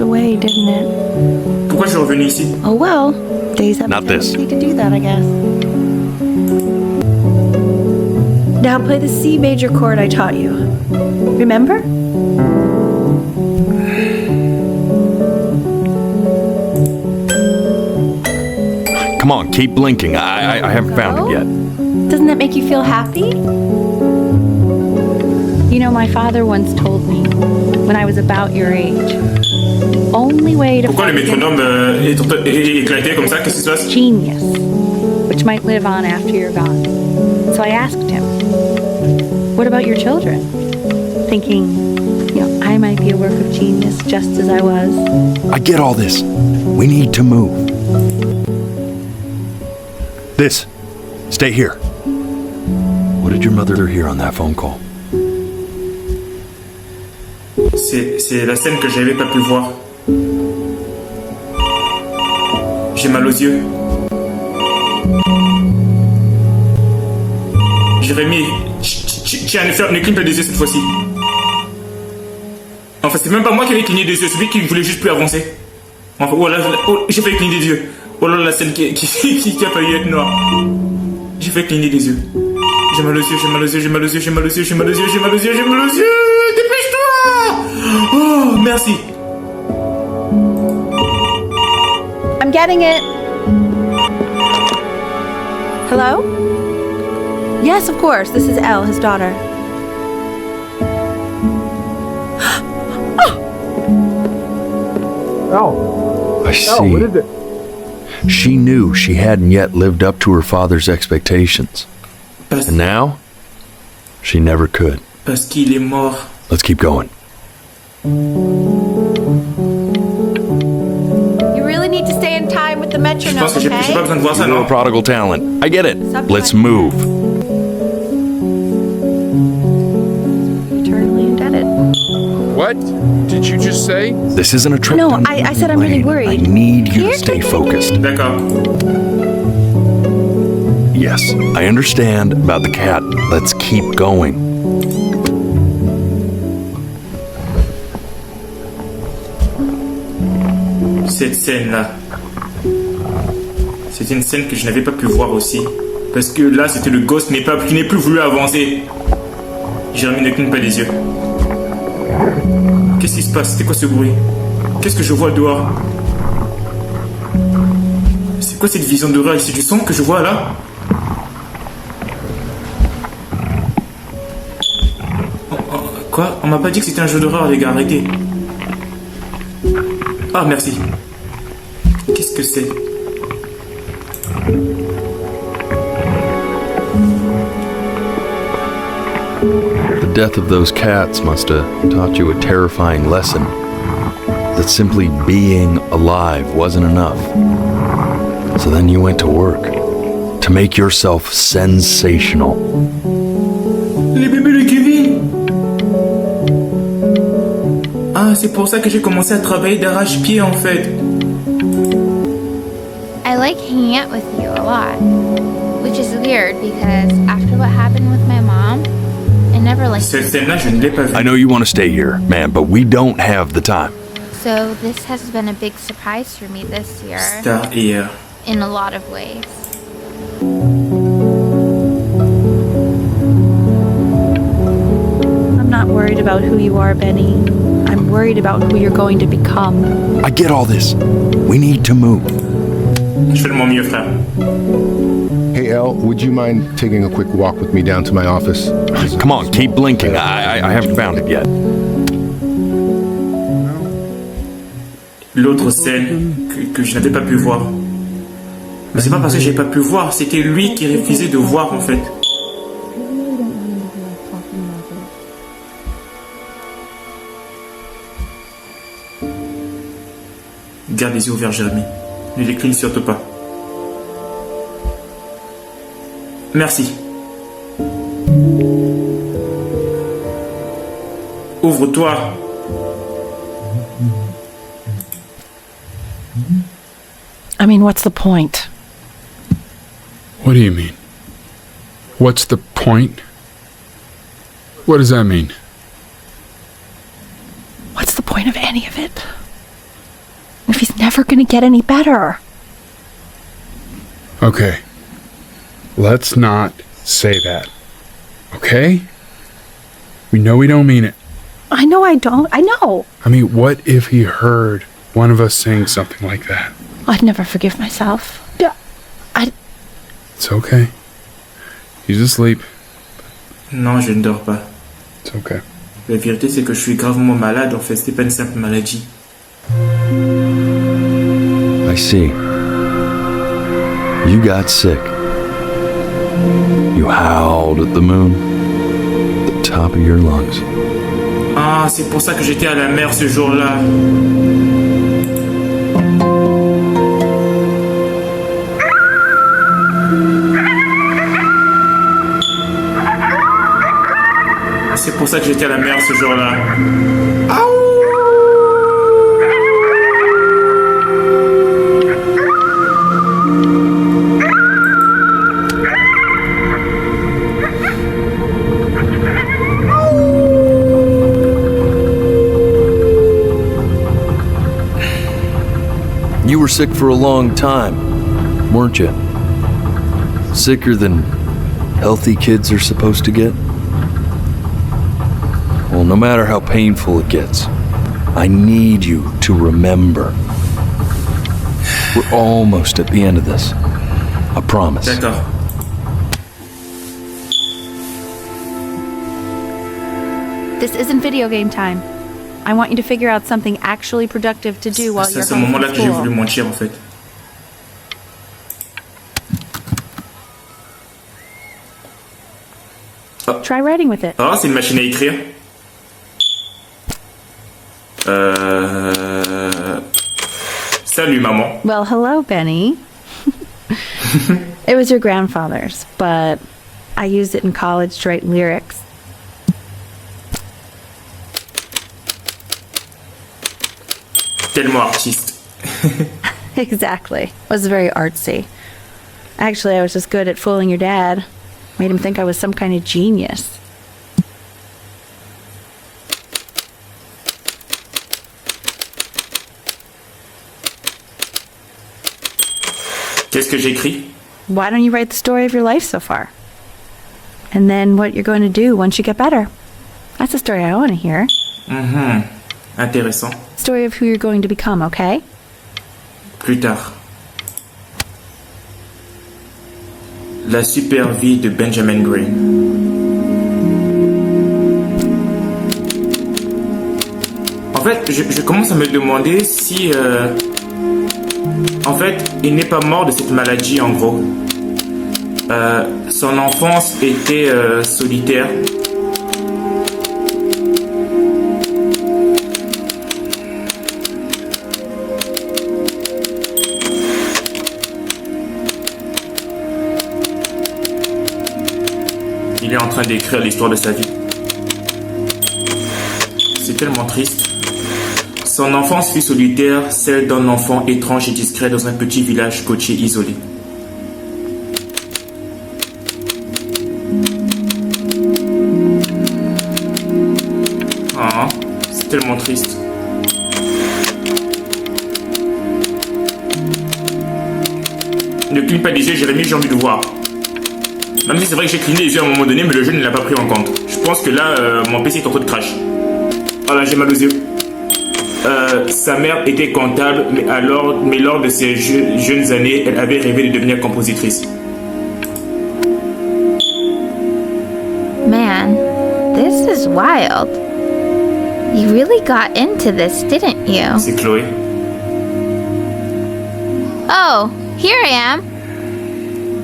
S10: Away, didn't it?
S1: Pourquoi je suis revenu ici?
S10: Oh well, days have a tendency to do that, I guess. Now play the C major chord I taught you. Remember?
S2: Come on, keep blinking. I haven't found it yet.
S10: Doesn't that make you feel happy?
S3: You know, my father once told me, when I was about your age, only way to
S1: Pourquoi le métronome est éclaté comme ça? Qu'est-ce qui se passe?
S3: Genius, which might live on after you're gone. So I asked him, what about your children? Thinking, you know, I might be a work of genius just as I was.
S2: I get all this. We need to move. This. Stay here. What did your mother hear on that phone call?
S1: C'est la scène que j'avais pas pu voir. J'ai mal aux yeux. Jérémy, tiens, ne cligne pas des yeux cette fois-ci. Enfin, c'est même pas moi qui avais cligné des yeux, c'est lui qui voulait juste plus avancer. Enfin, oh là, oh, j'ai fait cligner des yeux. Oh là, la scène qui a failli être noire. J'ai fait cligner des yeux. J'ai mal aux yeux, j'ai mal aux yeux, j'ai mal aux yeux, j'ai mal aux yeux, j'ai mal aux yeux, j'ai mal aux yeux, j'ai mal aux yeux. Dépêche-toi! Oh, merci.
S3: I'm getting it. Hello? Yes, of course. This is Elle, his daughter.
S4: Oh.
S2: I see.
S4: Oh, what is it?
S2: She knew she hadn't yet lived up to her father's expectations. And now, she never could.
S1: Parce qu'il est mort.
S2: Let's keep going.
S3: You really need to stay in time with the metronome,
S1: Je pense que j'ai pas besoin de voir ça,
S2: Little
S1: non?
S2: prodigal talent. I get it. Let's move.
S3: Eternally indebted.
S4: What did you just say?
S2: This isn't a trip.
S3: No, I said I'm really worried.
S2: I need you to stay focused.
S1: D'accord.
S2: Yes, I understand about the cat. Let's keep going.
S1: Cette scène-là, c'était une scène que je n'avais pas pu voir aussi. Parce que là, c'était le ghost qui n'est plus voulu avancer. Jérémy ne cligne pas les yeux. Qu'est-ce qui se passe? C'était quoi ce bruit? Qu'est-ce que je vois dehors? C'est quoi cette vision d'horreur? C'est du son que je vois là? Quoi? On m'a pas dit que c'était un jeu d'horreur, les gars, arrêtez. Ah, merci. Qu'est-ce que c'est?
S2: The death of those cats must have taught you a terrifying lesson. That simply being alive wasn't enough. So then you went to work. To make yourself sensational.
S1: Les bébés de Kevin! Ah, c'est pour ça que j'ai commencé à travailler d'arrache-pied en fait.
S5: I like hanging out with you a lot, which is weird because after what happened with my mom, I never liked
S1: Cette scène-là, je ne l'ai pas vue.
S2: I know you want to stay here, man, but we don't have the time.
S5: So this has been a big surprise for me this year.
S1: Star here.
S5: In a lot of ways.
S3: I'm not worried about who you are, Benny. I'm worried about who you're going to become.
S2: I get all this. We need to move.
S1: Je fais de mon mieux, frère.
S6: Hey, Elle, would you mind taking a quick walk with me down to my office?
S2: Come on, keep blinking. I haven't found it yet.
S1: L'autre scène que je n'avais pas pu voir. Mais c'est pas parce que j'ai pas pu voir, c'était lui qui refusait de voir en fait. Garde les yeux ouverts, Jérémy. Ne les cligne surtout pas. Merci. Ouvre-toi.
S10: I mean, what's the point?
S4: What do you mean? What's the point? What does that mean?
S10: What's the point of any of it? If he's never gonna get any better.
S4: Okay. Let's not say that. Okay? We know we don't mean it.
S10: I know I don't. I know.
S4: I mean, what if he heard one of us saying something like that?
S10: I'd never forgive myself.
S4: It's okay. He's asleep.
S1: Non, je ne dors pas.
S4: It's okay.
S1: La vérité, c'est que je suis gravement malade. En fait, c'était pas une simple maladie.
S2: I see. You got sick. You howled at the moon, at the top of your lungs.
S1: Ah, c'est pour ça que j'étais à la mer ce jour-là. C'est pour ça que j'étais à la mer ce jour-là.
S2: sick for a long time, weren't you? Sicker than healthy kids are supposed to get? Well, no matter how painful it gets, I need you to remember. We're almost at the end of this. I promise.
S1: D'accord.
S3: This isn't video game time. I want you to figure out something actually productive to do while you're
S1: C'est à ce
S3: home
S1: moment-là
S3: from
S1: que j'ai
S3: school.
S1: voulu mentir en fait.
S3: Try writing with it.
S1: Ah, c'est une machine à écrire. Salut maman.
S3: Well, hello, Benny. It was your grandfather's, but I used it in college to write lyrics.
S1: Tellement artiste.
S3: Exactly. It was very artsy. Actually, I was just good at fooling your dad. Made him think I was some kind of genius.
S1: Qu'est-ce que j'écris?
S3: Why don't you write the story of your life so far? And then what you're going to do once you get better. That's the story I want to hear.
S1: Intéressant.
S3: Story of who you're going to become, okay?
S1: Plus tard. La super vie de Benjamin Green. En fait, je commence à me demander si... En fait, il n'est pas mort de cette maladie, en gros. Son enfance était solitaire. Il est en train d'écrire l'histoire de sa vie. C'est tellement triste. Son enfance fut solitaire, celle d'un enfant étrange et discret dans un petit village côtier isolé. Ah, c'est tellement triste. Ne cligne pas des yeux, Jérémy, j'ai envie de voir. Même si c'est vrai que j'ai cligné les yeux à un moment donné, mais le jeu ne l'a pas pris en compte. Je pense que là, mon PC est en train de crash. Voilà, j'ai mal aux yeux. Sa mère était comptable, mais lors de ses jeunes années, elle avait rêvé de devenir compositrice.
S5: Man, this is wild. You really got into this, didn't you?
S1: C'est Chloé.
S5: Oh, here I am.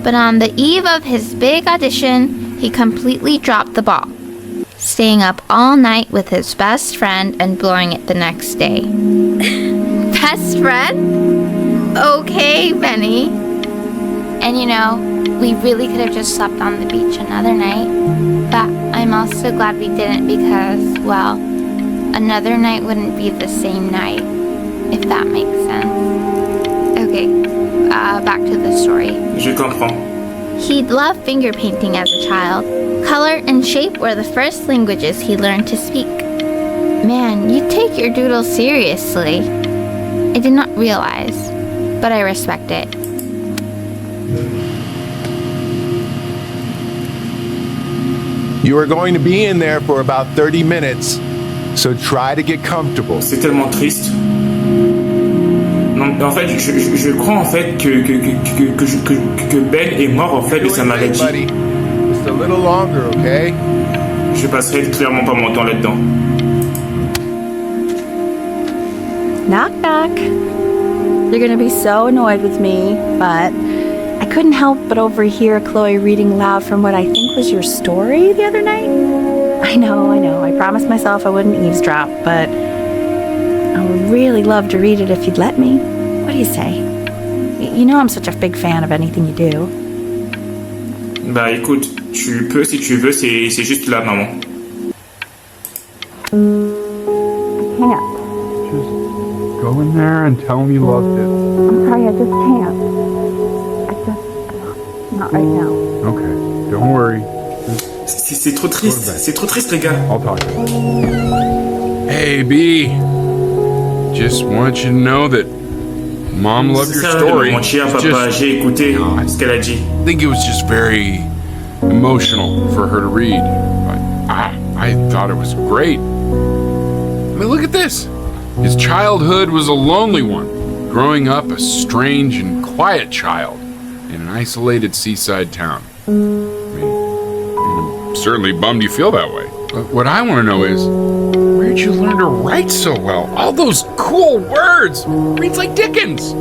S5: But on the eve of his big audition, he completely dropped the ball, staying up all night with his best friend and blowing it the next day. Best friend? Okay, Benny. And you know, we really could have just slept on the beach another night, but I'm also glad we didn't because, well, another night wouldn't be the same night, if that makes sense. Okay, back to the story.
S1: Je comprends.
S5: He'd loved finger painting as a child. Color and shape were the first languages he learned to speak. Man, you take your doodle seriously. I did not realize, but I respect it.
S6: You are going to be in there for about 30 minutes, so try to get comfortable.
S1: C'est tellement triste. Non, en fait, je crois en fait que Ben est mort en fait de sa maladie.
S6: Just a little longer, okay?
S1: Je passerai clairement pas mon temps là-dedans.
S3: Knock, knock. You're gonna be so annoyed with me, but I couldn't help but overhear Chloe reading loud from what I think was your story the other night. I know. I promised myself I wouldn't eavesdrop, but I would really love to read it if you'd let me. What do you say? You know I'm such a big fan of anything you do.
S1: Bah écoute, tu peux si tu veux, c'est juste là, maman.
S3: I can't.
S4: Just go in there and tell him you loved it.
S10: I'm sorry, I just can't. Not right now.
S4: Okay, don't worry.
S1: C'est trop triste les gars.
S4: I'll talk to you. Hey B, just want you to know that Mom loved your story.
S1: J'ai écouté ce qu'elle a dit.
S4: I think it was just very emotional for her to read. I thought it was great. I mean, look at this. His childhood was a lonely one, growing up a strange and quiet child in an isolated seaside town. I mean, I'm certainly bummed you feel that way. But what I want to know is, where'd you learn to write so well? All those cool words. Reads like Dickens.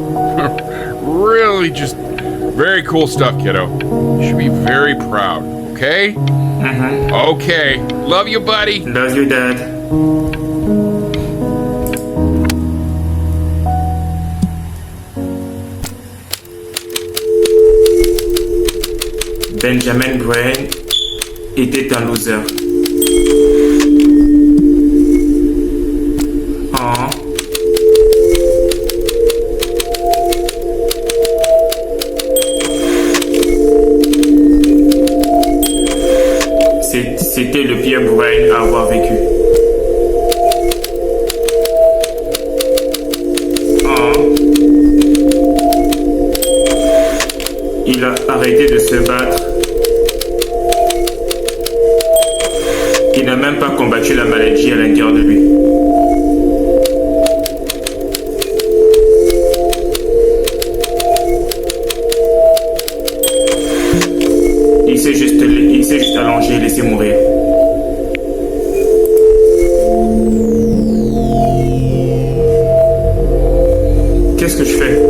S4: Really just very cool stuff, kiddo. You should be very proud, okay? Okay. Love you, buddy.
S1: Love you, Dad. Benjamin Brain était un loser. Oh. C'était le pire Brain à avoir vécu. Oh. Il a arrêté de se battre. Il n'a même pas combattu la maladie à l'intérieur de lui. Il s'est juste allongé et laissé mourir. Qu'est-ce que je fais?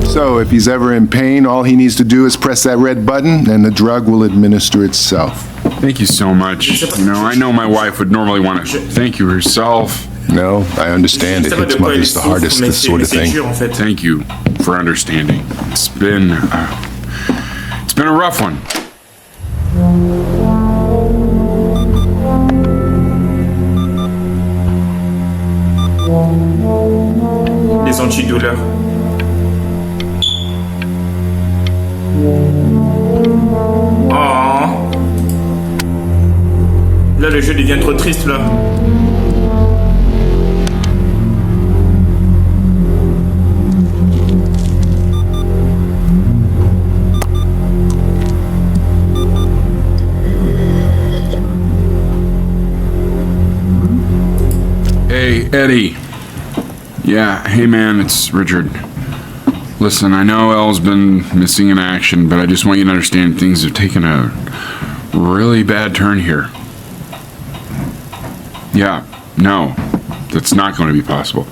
S6: So if he's ever in pain, all he needs to do is press that red button and the drug will administer itself.
S4: Thank you so much. You know, I know my wife would normally want to thank you herself.
S6: No, I understand. It hits mothers the hardest, this sort of thing.
S4: Thank you for understanding. It's been a rough one.
S1: Les antidouleurs. Oh. Là, le jeu devient trop triste, là.
S4: Hey, Eddie. Yeah, hey man, it's Richard. Listen, I know Elle's been missing in action, but I just want you to understand things have taken a really bad turn here. Yeah, no, that's not going to be possible.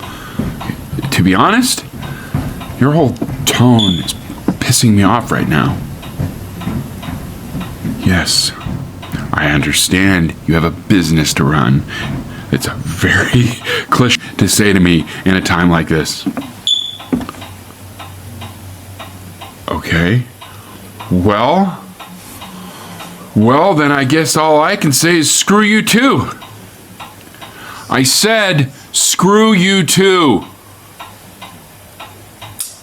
S4: To be honest, your whole tone is pissing me off right now. Yes, I understand you have a business to run. It's a very cliché to say to me in a time like this. Okay. Well, then I guess all I can say is screw you too. I said screw you too.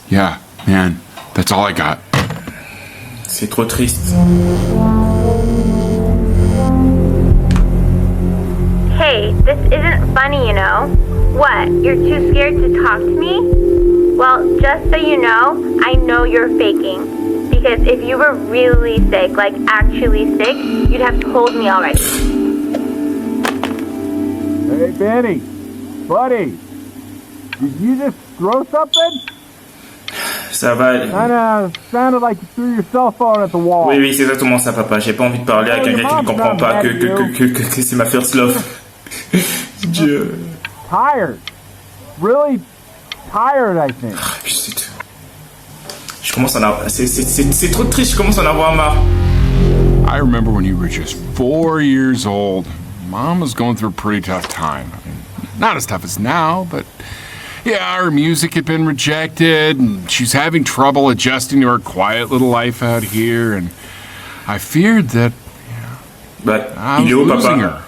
S4: Yeah, man, that's all I got.
S1: C'est trop triste.
S8: Hey, this isn't funny, you know. What, you're too scared to talk to me? Well, just so you know you're faking. Because if you were really sick, like actually sick, you'd have told me already.
S18: Hey, Benny. Buddy. Did you just throw something?
S1: Ça va.
S18: Kinda sounded like you threw your cell phone at the wall.
S1: Oui, c'est exactement ça, papa. J'ai pas envie de parler à quelqu'un qui ne comprend pas que c'est ma first love. Dieu.
S18: Tired. Really tired, I think.
S1: Je commence à en avoir... C'est trop triste, je commence à en avoir marre.
S4: I remember when you were just 4 years old. Mom was going through a pretty tough time. I mean, not as tough as now, but yeah, her music had been rejected, and she's having trouble adjusting to her quiet little life out here, and I feared that I was losing her.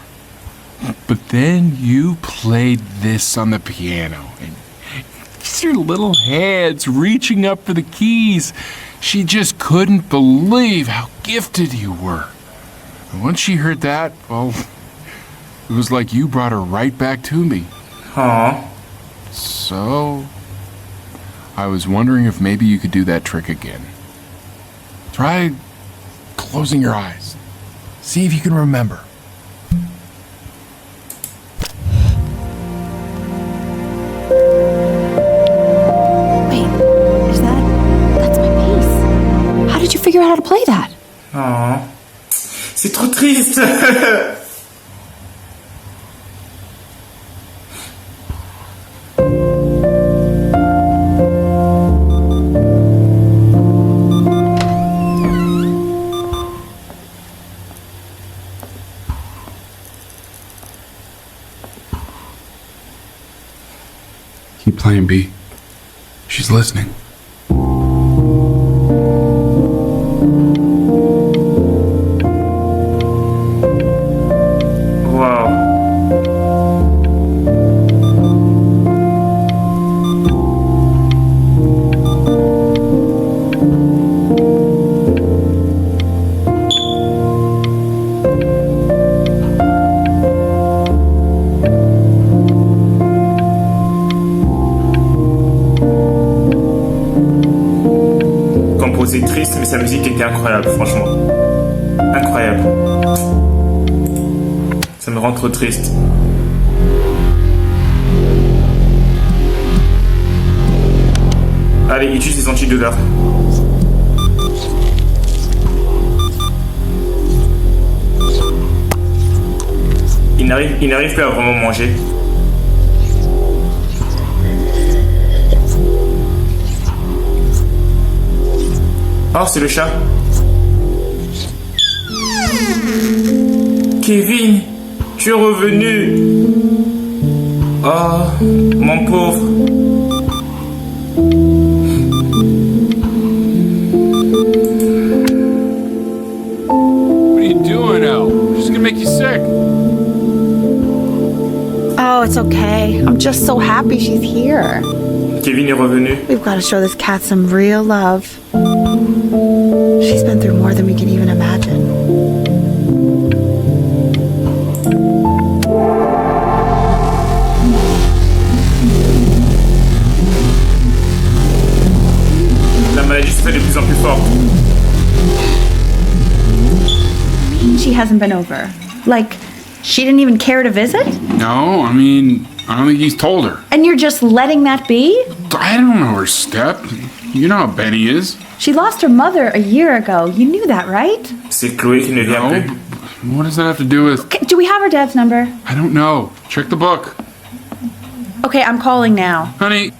S4: But then you played this on the piano, and your little hands reaching up for the keys. She just couldn't believe how gifted you were. And once she heard that, well, it was like you brought her right back to me.
S1: Aww.
S4: So, I was wondering if maybe you could do that trick again. Try closing your eyes. See if you can remember.
S16: How did you figure out how to play that?
S1: Oh, c'est trop triste.
S4: Keep playing, B. She's listening.
S1: C'est triste, mais sa musique était incroyable, franchement. Incroyable. Ça me rend trop triste. Allez, utilise les antidouleurs. Il n'arrive plus à vraiment manger. Oh, c'est le chat. Kevin, tu es revenu. Oh, mon pauvre.
S4: What are you doing, Elle? She's gonna make you sick.
S14: Oh, it's okay. I'm just so happy she's here.
S1: Kevin est revenu.
S14: We've got to show this cat some real love. She's been through more than we can even imagine.
S1: La maladie se fait de plus en plus forte.
S14: She hasn't been over. Like, she didn't even care to visit?
S4: No, I mean, I don't think he's told her.
S14: And you're just letting that be?
S4: I don't know her step. You know how Benny is.
S14: She lost her mother a year ago. You knew that, right?
S1: C'est Chloé qui ne vient plus.
S4: What does that have to do with...
S14: Okay, do we have her dad's number?
S4: I don't know. Check the book.
S14: Okay, I'm calling now.
S4: Honey.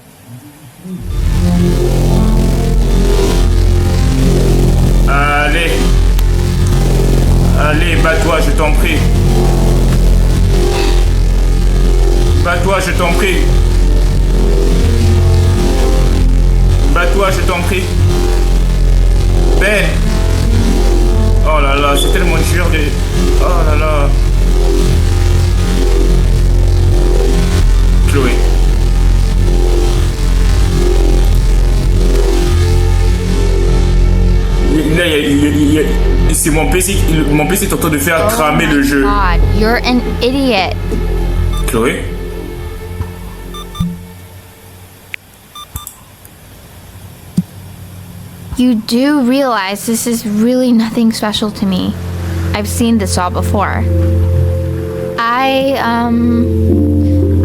S1: Allez. Allez, bats-toi, je t'en prie. Bats-toi, je t'en prie. Bats-toi, je t'en prie. Ben. Oh là là, c'est tellement dur de... Oh là là. Chloé. Là, c'est mon PC est en train de faire cramer le jeu.
S5: God, you're an idiot.
S1: Chloé.
S5: You do realize this is really nothing special to me. I've seen this all before.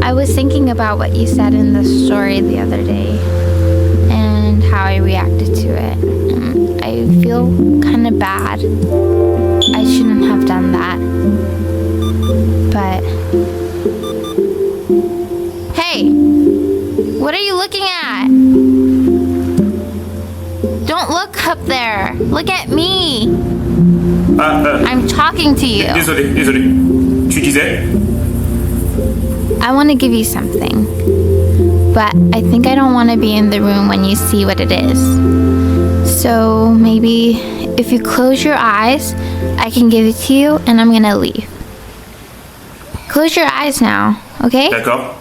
S5: I was thinking about what you said in the story the other day and how I reacted to it. I feel kind of bad. I shouldn't have done that. But Hey, what are you looking at? Don't look up there. Look at me. I'm talking to you.
S1: Désolé. Tu disais?
S5: I want to give you something, but I think I don't want to be in the room when you see what it is. So maybe if you close your eyes, I can give it to you and I'm gonna leave. Close your eyes now, okay?
S1: D'accord.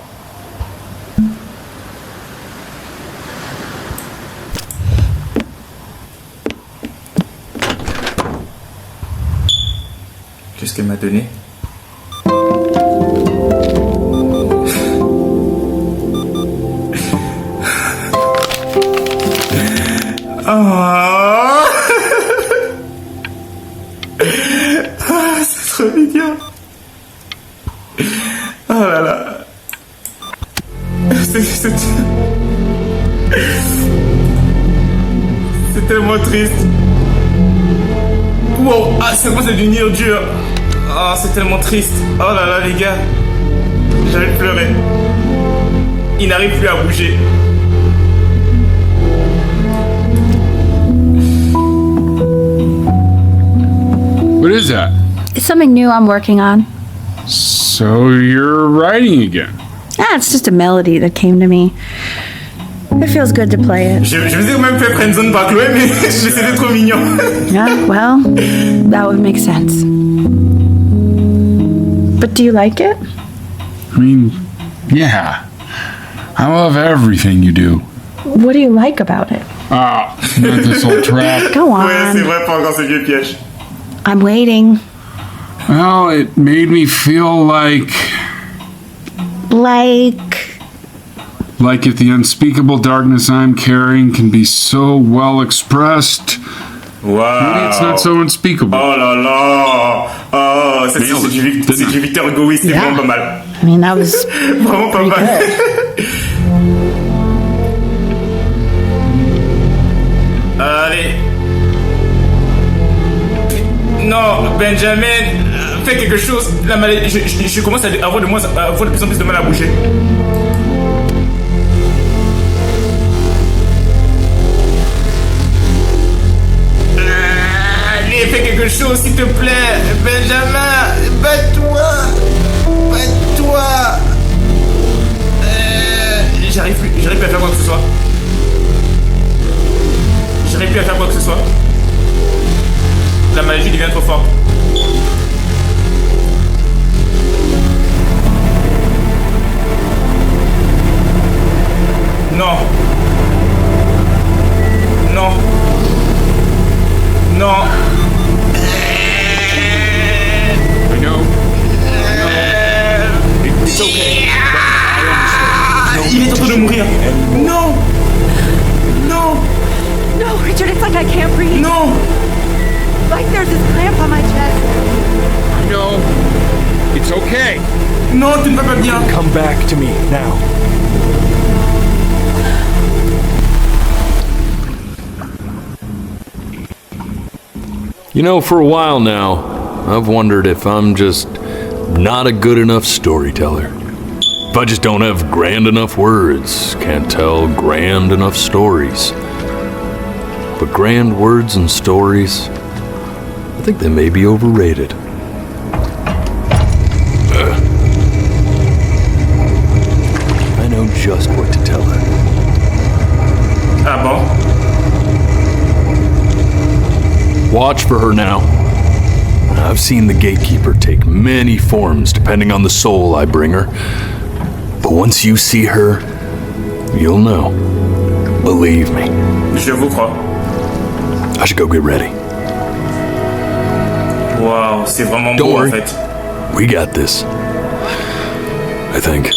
S1: Qu'est-ce qu'elle m'a donné? Oh. C'est trop mignon. Oh là là. C'est tellement triste. Wow, c'est moi, c'est du dur dur. Oh, c'est tellement triste. Oh là là, les gars. J'allais pleurer. Il n'arrive plus à bouger.
S4: What is that?
S3: It's something new I'm working on.
S4: So you're writing again?
S3: It's just a melody that came to me. It feels good to play it.
S1: Je vous ai même fait friendzone par Chloé, mais c'était trop mignon.
S3: Yeah, well, that would make sense. But do you like it?
S4: I mean, yeah. I love everything you do.
S3: What do you like about it?
S4: Ah, not this old trap.
S3: Go on.
S1: Ouais, c'est vrai, pas encore ce vieux piège.
S3: I'm waiting.
S4: Well, it made me feel like if the unspeakable darkness I'm carrying can be so well expressed.
S1: Wow.
S4: Maybe it's not so unspeakable.
S1: Oh là là. Oh, ça c'est du Victor Hugo, c'est vraiment pas mal.
S3: I mean, that was
S1: vraiment pas mal. Allez. Non, Benjamin, fais quelque chose. La maladie, je commence à avoir de plus en plus de mal à bouger. Allez, fais quelque chose, s'il te plaît. Benjamin, bats-toi. J'arrive plus à faire quoi que ce soit. J'arrive plus à faire quoi que ce soit. La magie devient trop forte. Non.
S4: I know. It's okay.
S1: Il est en train de mourir. Non,
S3: Richard, it's like I can't breathe.
S1: non.
S3: Like there's this cramp on my chest.
S4: I know. It's okay.
S1: Non, tu ne vas pas bien.
S18: Come back to me now.
S2: You know, for a while now, I've wondered if I'm just not a good enough storyteller. If I just don't have grand enough words, can't tell grand enough stories. But grand words and stories, I think they may be overrated. I know just what to tell her.
S1: Ah bon?
S2: Watch for her now. I've seen the gatekeeper take many forms depending on the soul I bring her. But once you see her, you'll know. Believe me.
S1: Je vous crois.
S2: I should go get ready.
S1: Wow, c'est vraiment
S2: Don't
S1: beau
S2: worry.
S1: en fait.
S2: We got this. I think.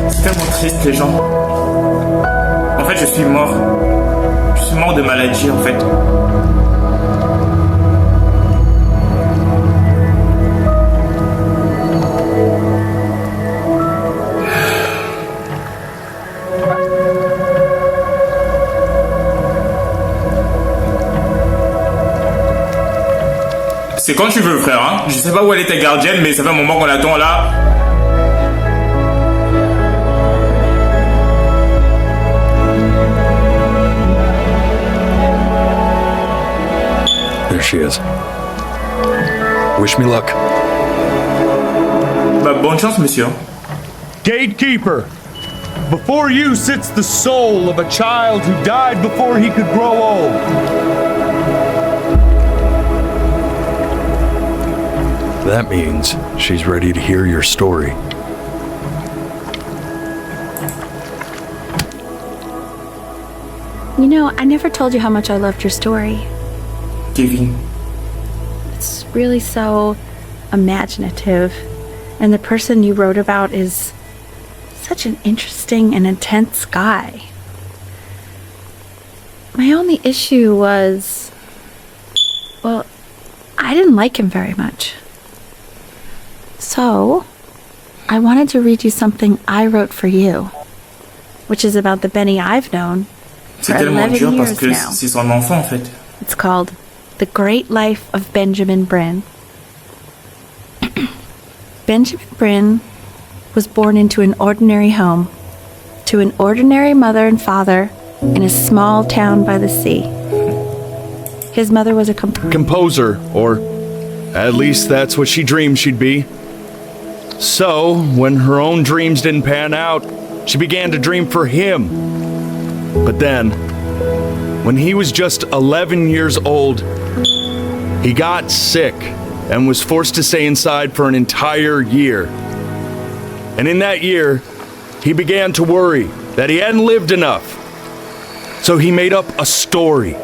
S1: C'est tellement triste les gens. En fait, je suis mort. Je suis mort de maladie en fait. C'est quand tu veux, frère. Hein. Je sais pas où elle est ta gardienne, mais ça fait un moment qu'on l'attend là.
S2: There she is. Wish me luck.
S1: Bah, bonne chance, monsieur.
S18: Gatekeeper, before you sits the soul of a child who died before he could grow old.
S2: That means she's ready to hear your story.
S3: You know, I never told you how much I loved your story.
S1: Kevin.
S3: It's really so imaginative. And the person you wrote about is such an interesting and intense guy. My only issue was, well, I didn't like him very much. So, I wanted to read you something I wrote for you, which is about the Benny I've known for 11 years now.
S1: C'est son enfant, en fait.
S3: It's called The Great Life of Benjamin Bryn. Benjamin Bryn was born into an ordinary home, to an ordinary mother and father in a small town by the sea. His mother was a
S18: composer, or at least that's what she dreamed she'd be. So, when her own dreams didn't pan out, she began to dream for him. But then, when he was just 11 years old, he got sick and was forced to stay inside for an entire year. And in that year, he began to worry that he hadn't lived enough. So he made up a story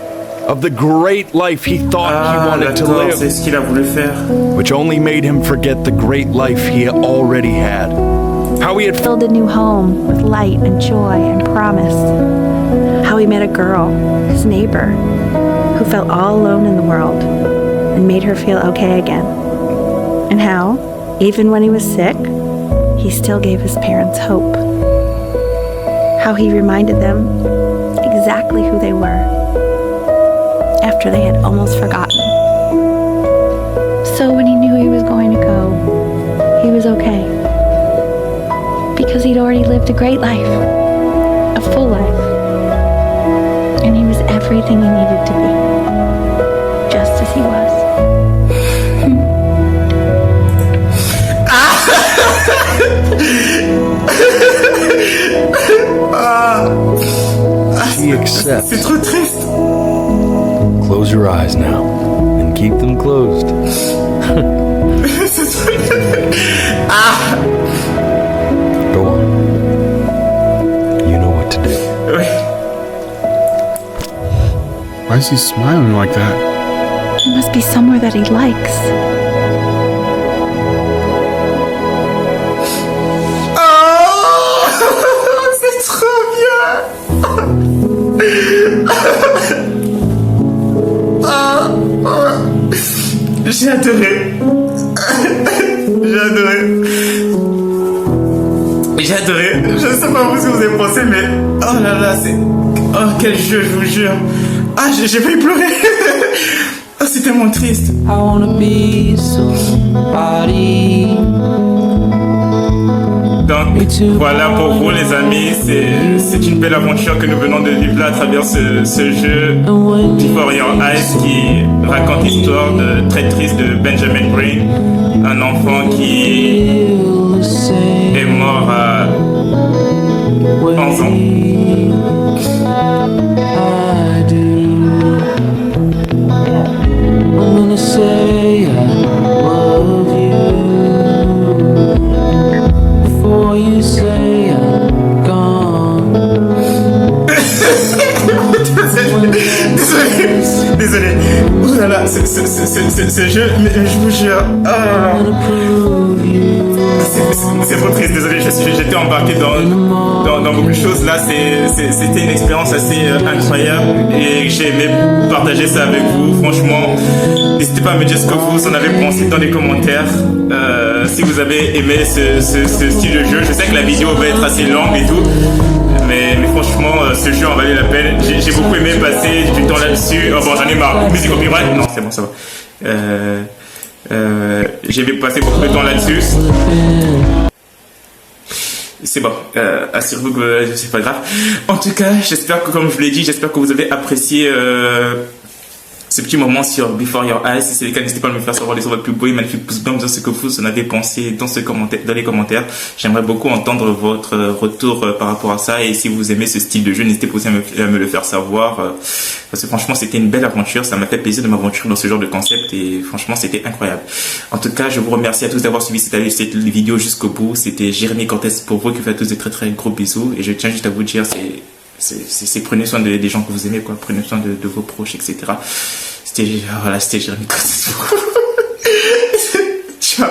S18: of the great life he thought he wanted to live,
S1: c'est ce qu'il a voulu faire.
S18: which only made him forget the great life he already had. How he had
S3: filled a new home with light and joy and promise. How he met a girl, his neighbor, who felt all alone in the world and made her feel okay again. And how, even when he was sick, he still gave his parents hope. How he reminded them exactly who they were after they had almost forgotten. So when he knew he was going to go, he was okay. Because he'd already lived a great life, a full life. And he was everything he needed to be, just as he was.
S2: He accepts.
S1: C'est trop triste.
S2: Close your eyes now and keep them closed. Go on. You know what to do.
S4: Why is he smiling like that?
S3: It must be somewhere that he likes.
S1: C'est trop bien. J'ai adoré. J'ai adoré. J'ai adoré. Je ne sais pas vous ce que vous avez pensé, mais oh là là, c'est. Oh, quel jeu, je vous jure. Ah, j'ai failli pleurer. Oh, c'est tellement triste.
S19: I wanna be somebody.
S1: Donc voilà pour vous les amis, c'est une belle aventure que nous venons de vivre là à travers ce jeu Before Your Eyes qui raconte l'histoire très triste de Benjamin Bryn, un enfant qui est mort à 11 ans.
S19: I'm gonna say I love you before you say I'm gone.
S1: Désolé. Oh là là, ce jeu, mais je vous jure. C'est trop triste, désolé, j'étais embarqué dans beaucoup de choses. Là, c'était une expérience assez incroyable et j'ai aimé partager ça avec vous. Franchement, n'hésitez pas à me dire ce que vous en avez pensé dans les commentaires. Si vous avez aimé ce style de jeu, je sais que la vidéo va être assez longue et tout. Mais franchement, ce jeu en valait la peine. J'ai beaucoup aimé passer du temps là-dessus. Oh bon, j'en ai marre. Musique copyright? Non, c'est bon, ça va. J'ai passé beaucoup de temps là-dessus. C'est bon, assurez-vous que c'est pas grave. En tout cas, j'espère que, comme je vous l'ai dit, j'espère que vous avez apprécié ce petit moment sur Before Your Eyes. Si c'est le cas, n'hésitez pas à me faire savoir, laissez votre plus beau et magnifique pouce bleu, me dire ce que vous en avez pensé dans les commentaires. J'aimerais beaucoup entendre votre retour par rapport à ça, et si vous aimez ce style de jeu, n'hésitez pas aussi à me le faire savoir, parce que franchement c'était une belle aventure, ça m'a fait plaisir de m'aventurer dans ce genre de concept, et franchement c'était incroyable. En tout cas, je vous remercie à tous d'avoir suivi cette vidéo jusqu'au bout. C'était Jérémy Cortez pour vous, qui fait à tous de très très gros bisous, et je tiens juste à vous dire, prenez soin des gens que vous aimez, quoi. Prenez soin de vos proches, etc. C'était Jérémy Cortez. Ciao.